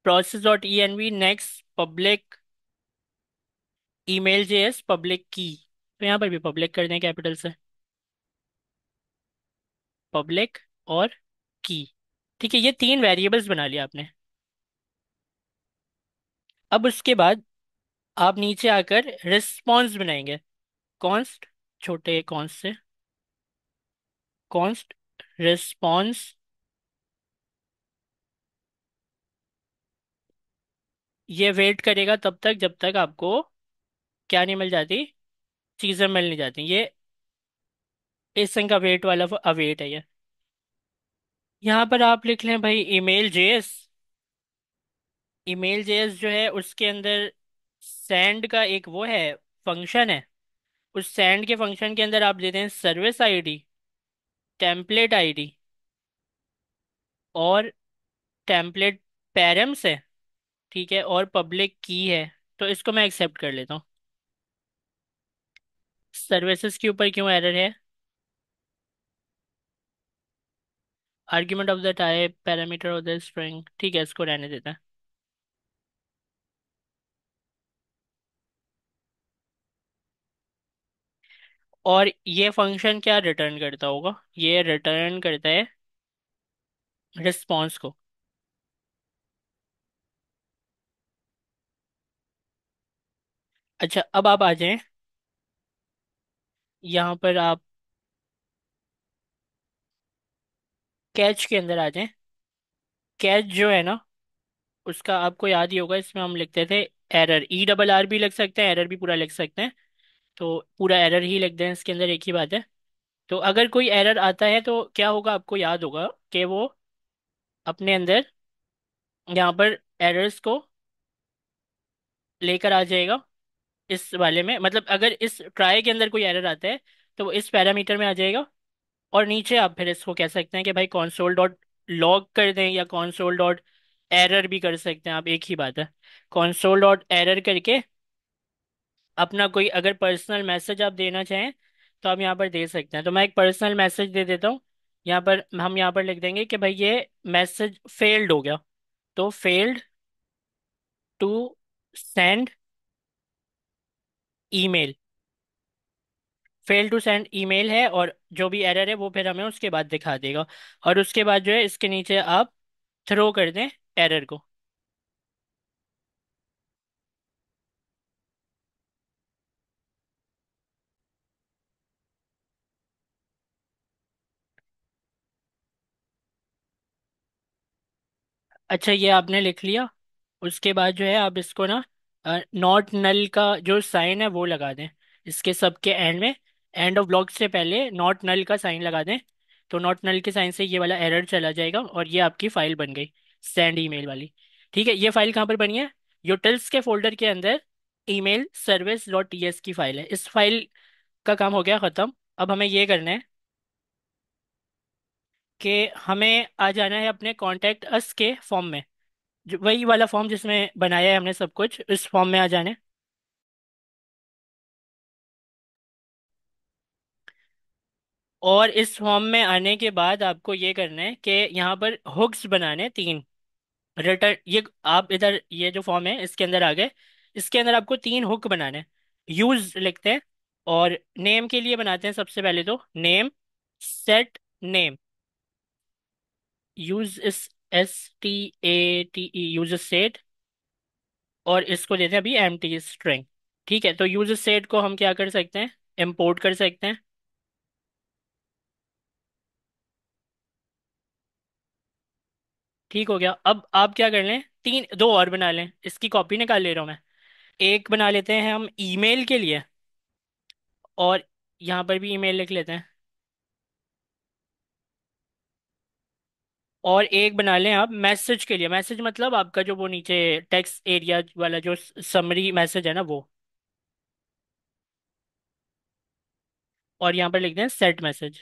process.env next public email JS public की, तो यहाँ पर भी पब्लिक कर दें कैपिटल से, पब्लिक और की। ठीक है, ये तीन वेरिएबल्स बना लिया आपने। अब उसके बाद आप नीचे आकर रिस्पॉन्स बनाएंगे, कॉन्स्ट, छोटे कॉन्स्ट से, कॉन्स्ट रिस्पॉन्स ये वेट करेगा तब तक जब तक आपको क्या नहीं मिल जाती, चीजें मिल नहीं जाती। ये इस संग का वेट वाला अवेट है ये। यहाँ पर आप लिख लें भाई ईमेल जेएस। ईमेल जेएस जो है उसके अंदर सेंड का एक वो है, फंक्शन है। उस सेंड के फंक्शन के अंदर आप देते हैं सर्विस आईडी, टेम्पलेट आईडी और टेम्पलेट पैरम्स है, ठीक है, और पब्लिक की है। तो इसको मैं एक्सेप्ट कर लेता हूँ। सर्विसेज के ऊपर क्यों एरर है? Argument of the type parameter of the string, ठीक है, इसको रहने देता है। और ये फंक्शन क्या रिटर्न करता होगा? ये रिटर्न करता है रिस्पॉन्स को। अच्छा, अब आप आ जाएं, यहाँ पर आप कैच के अंदर आ जाएं। कैच जो है ना, उसका आपको याद ही होगा, इसमें हम लिखते थे एरर, ई डबल आर भी लिख सकते हैं, एरर भी पूरा लिख सकते हैं। तो पूरा एरर ही लिख दें, इसके अंदर एक ही बात है। तो अगर कोई एरर आता है तो क्या होगा, आपको याद होगा कि वो अपने अंदर यहाँ पर एरर्स को लेकर आ जाएगा। इस वाले में मतलब अगर इस ट्राई के अंदर कोई एरर आता है तो वो इस पैरामीटर में आ जाएगा। और नीचे आप फिर इसको कह सकते हैं कि भाई console डॉट लॉग कर दें, या console डॉट एरर भी कर सकते हैं आप, एक ही बात है। console डॉट एरर करके अपना कोई अगर पर्सनल मैसेज आप देना चाहें तो आप यहाँ पर दे सकते हैं। तो मैं एक पर्सनल मैसेज दे देता हूँ। यहाँ पर हम यहाँ पर लिख देंगे कि भाई ये मैसेज फेल्ड हो गया। तो failed to send email, fail to send email है, और जो भी एरर है वो फिर हमें उसके बाद दिखा देगा। और उसके बाद जो है इसके नीचे आप थ्रो कर दें एरर को। अच्छा, ये आपने लिख लिया। उसके बाद जो है आप इसको ना नॉट नल का जो साइन है वो लगा दें इसके सबके एंड में। एंड ऑफ ब्लॉक से पहले नॉट नल का साइन लगा दें। तो नॉट नल के साइन से ये वाला एरर चला जाएगा और ये आपकी फाइल बन गई, सेंड ईमेल वाली। ठीक है, ये फाइल कहाँ पर बनी है? यूटिल्स के फोल्डर के अंदर ईमेल सर्विस डॉट टीएस की फाइल है। इस फाइल का काम हो गया खत्म। अब हमें ये करना है कि हमें आ जाना है अपने कॉन्टेक्ट अस के फॉर्म में, जो वही वाला फॉर्म जिसमें बनाया है हमने सब कुछ, इस फॉर्म में आ जाने। और इस फॉर्म में आने के बाद आपको ये करना है कि यहाँ पर हुक्स बनाने हैं 3। रिटर्न, ये आप इधर ये जो फॉर्म है इसके अंदर आ गए। इसके अंदर आपको 3 हुक बनाने हैं। यूज लिखते हैं, और नेम के लिए बनाते हैं सबसे पहले तो नेम, सेट नेम। यूज इस STATE, यूज सेट। और इसको देते हैं अभी एम्प्टी स्ट्रिंग। ठीक है, तो यूज सेट को हम क्या कर सकते हैं, इंपोर्ट कर सकते हैं। ठीक हो गया। अब आप क्या कर लें, तीन दो और बना लें, इसकी कॉपी निकाल ले रहा हूँ मैं। एक बना लेते हैं हम ईमेल के लिए, और यहाँ पर भी ईमेल लिख लेते हैं। और एक बना लें आप मैसेज के लिए, मैसेज मतलब आपका जो वो नीचे टेक्स्ट एरिया वाला जो समरी मैसेज है ना वो। और यहाँ पर लिख दें सेट मैसेज।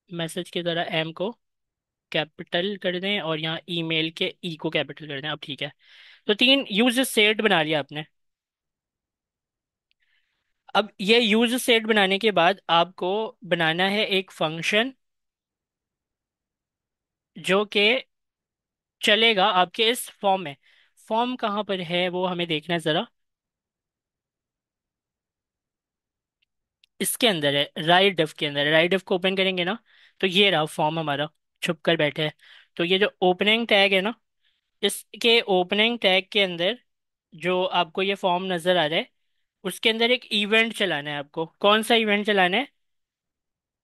मैसेज की तरह एम को कैपिटल कर दें, और यहाँ ईमेल के ई को कैपिटल कर दें। अब ठीक है, तो 3 यूज सेट बना लिया आपने। अब ये यूज सेट बनाने के बाद आपको बनाना है एक फंक्शन जो कि चलेगा आपके इस फॉर्म में। फॉर्म कहाँ पर है वो हमें देखना है जरा। इसके अंदर है, राइट डिफ के अंदर है। राइट डिफ को ओपन करेंगे ना, तो ये रहा फॉर्म हमारा, छुप कर बैठे है। तो ये जो ओपनिंग टैग है ना, इसके ओपनिंग टैग के अंदर जो आपको ये फॉर्म नजर आ रहा है, उसके अंदर एक इवेंट चलाना है आपको। कौन सा इवेंट चलाना है?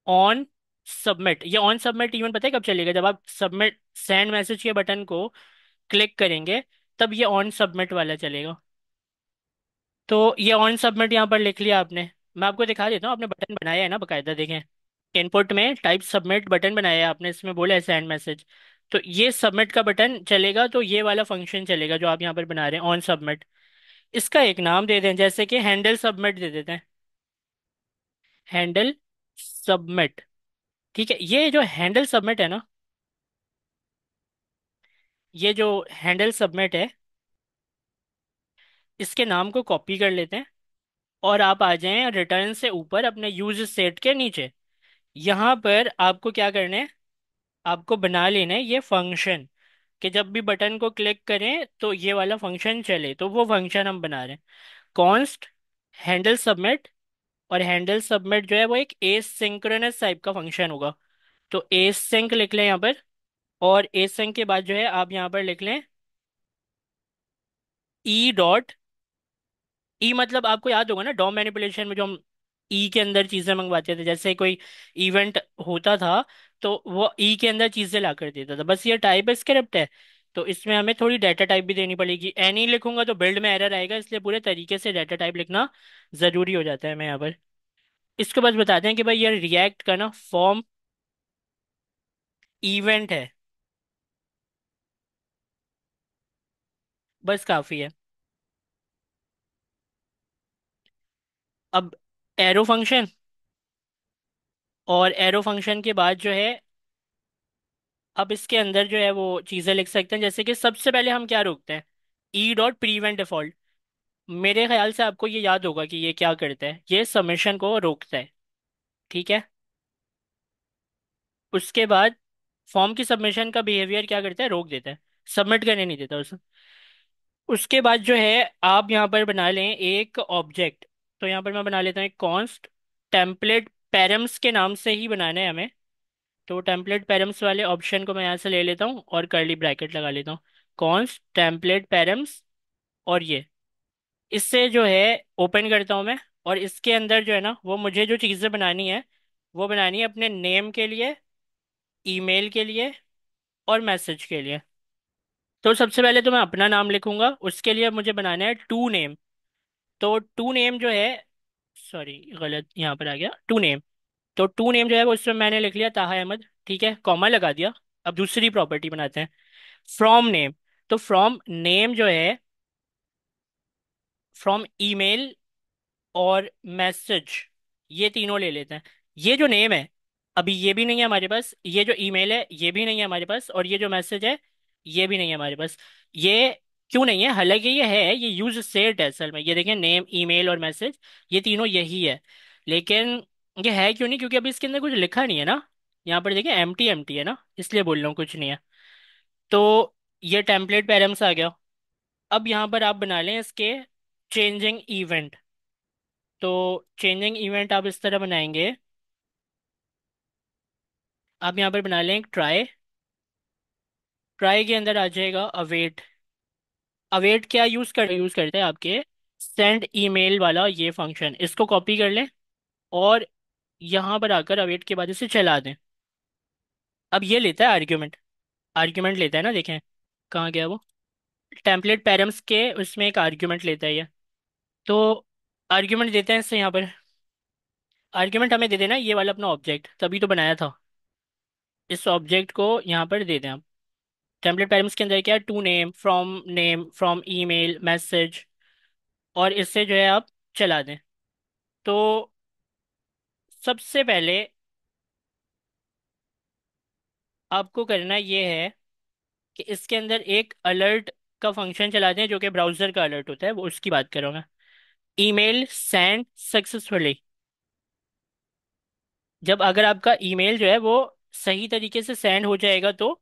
On submit. ये ऑन सबमिट इवेंट पता है कब चलेगा? जब आप सबमिट सेंड मैसेज के बटन को क्लिक करेंगे तब ये ऑन सबमिट वाला चलेगा। तो ये ऑन सबमिट यहाँ पर लिख लिया आपने। मैं आपको दिखा देता हूँ, आपने बटन बनाया है ना बकायदा, देखें। इनपुट में टाइप सबमिट बटन बनाया है आपने, इसमें बोला है सेंड मैसेज। तो ये सबमिट का बटन चलेगा, तो ये वाला फंक्शन चलेगा जो आप यहाँ पर बना रहे हैं, ऑन सबमिट। इसका एक नाम दे दें, जैसे कि हैंडल सबमिट दे देते हैं। Handle submit. ठीक है, ये जो हैंडल सबमिट है ना, ये जो हैंडल सबमिट है, इसके नाम को कॉपी कर लेते हैं। और आप आ जाएं रिटर्न से ऊपर अपने यूज सेट के नीचे। यहाँ पर आपको क्या करना है, आपको बना लेना है ये फंक्शन, कि जब भी बटन को क्लिक करें तो ये वाला फंक्शन चले। तो वो फंक्शन हम बना रहे हैं, कॉन्स्ट हैंडल सबमिट। और हैंडल सबमिट जो है वो एक एसिंक्रोनस टाइप का फंक्शन होगा। तो एसिंक लिख लें यहाँ पर। और एसिंक के बाद जो है आप यहाँ पर लिख लें ई डॉट। ई मतलब आपको याद होगा ना, डॉम मैनिपुलेशन में जो हम ई के अंदर चीजें मंगवाते थे, जैसे कोई इवेंट होता था तो वो ई के अंदर चीजें ला कर देता था। बस ये टाइप स्क्रिप्ट है, तो इसमें हमें थोड़ी डाटा टाइप भी देनी पड़ेगी। एनी लिखूंगा तो बिल्ड में एरर आएगा, इसलिए पूरे तरीके से डाटा टाइप लिखना जरूरी हो जाता है। मैं यहाँ पर इसके बाद बताते हैं कि भाई ये रिएक्ट का ना फॉर्म इवेंट है। बस काफी है। अब एरो फंक्शन, और एरो फंक्शन के बाद जो है अब इसके अंदर जो है वो चीजें लिख सकते हैं, जैसे कि सबसे पहले हम क्या रोकते हैं, ई डॉट प्रीवेंट डिफॉल्ट। मेरे ख्याल से आपको ये याद होगा कि ये क्या करता है, ये सबमिशन को रोकता है। ठीक है। उसके बाद फॉर्म की सबमिशन का बिहेवियर क्या करता है, रोक देता है, सबमिट करने नहीं देता उसे। उसके बाद जो है आप यहाँ पर बना लें एक ऑब्जेक्ट। तो यहाँ पर मैं बना लेता हूँ एक कॉन्स्ट टेम्पलेट पैरम्स के नाम से ही बनाना है हमें। तो टेम्पलेट पैरम्स वाले ऑप्शन को मैं यहाँ से ले लेता हूँ और कर्ली ब्रैकेट लगा लेता हूँ, कॉन्स्ट टेम्पलेट पैरम्स। और ये इससे जो है ओपन करता हूँ मैं। और इसके अंदर जो है ना वो मुझे जो चीज़ें बनानी है, वो बनानी है अपने नेम के लिए, ईमेल के लिए, और मैसेज के लिए। तो सबसे पहले तो मैं अपना नाम लिखूंगा, उसके लिए मुझे बनाना है टू नेम। तो टू नेम जो है, सॉरी गलत यहाँ पर आ गया, टू नेम। तो टू नेम जो है वो उसमें मैंने लिख लिया ताहा अहमद, ठीक है, कॉमा लगा दिया। अब दूसरी प्रॉपर्टी बनाते हैं, फ्रॉम नेम। तो फ्रॉम नेम जो है, फ्रॉम ईमेल और मैसेज, ये तीनों ले लेते हैं। ये जो नेम है अभी ये भी नहीं है हमारे पास, ये जो ईमेल है ये भी नहीं है हमारे पास, और ये जो मैसेज है ये भी नहीं है हमारे पास। ये क्यों नहीं है, हालांकि ये है, ये यूज सेट है असल में। ये देखें नेम ईमेल और मैसेज, ये तीनों यही है। लेकिन ये है क्यों नहीं, क्योंकि अभी इसके अंदर कुछ लिखा नहीं है ना। यहाँ पर देखें एम्प्टी एम्प्टी है ना, इसलिए बोल रहा हूँ कुछ नहीं है। तो ये टेम्पलेट पैरम्स आ गया। अब यहाँ पर आप बना लें इसके चेंजिंग इवेंट। तो चेंजिंग इवेंट आप इस तरह बनाएंगे, आप यहाँ पर बना लें एक ट्राई। ट्राई के अंदर आ जाएगा अवेट। अवेट क्या यूज करते हैं आपके, सेंड ईमेल वाला ये फंक्शन, इसको कॉपी कर लें और यहाँ पर आकर अवेट के बाद इसे चला दें। अब ये लेता है आर्ग्यूमेंट, आर्ग्यूमेंट लेता है ना, देखें कहाँ गया वो, टेम्पलेट पैरम्स के उसमें एक आर्ग्यूमेंट लेता है ये। तो आर्ग्यूमेंट देते हैं इससे यहाँ पर। आर्ग्यूमेंट हमें दे देना ये वाला अपना ऑब्जेक्ट, तभी तो बनाया था। इस ऑब्जेक्ट को यहाँ पर दे दें आप। टेम्पलेट पैरम्स के अंदर क्या है, to name from email message, और इससे जो है आप चला दें। तो सबसे पहले आपको करना ये है कि इसके अंदर एक अलर्ट का फंक्शन चला दें, जो कि ब्राउजर का अलर्ट होता है, वो उसकी बात कर रहा हूँ मैं। ईमेल सेंड सक्सेसफुली, जब अगर आपका ईमेल जो है वो सही तरीके से सेंड हो जाएगा तो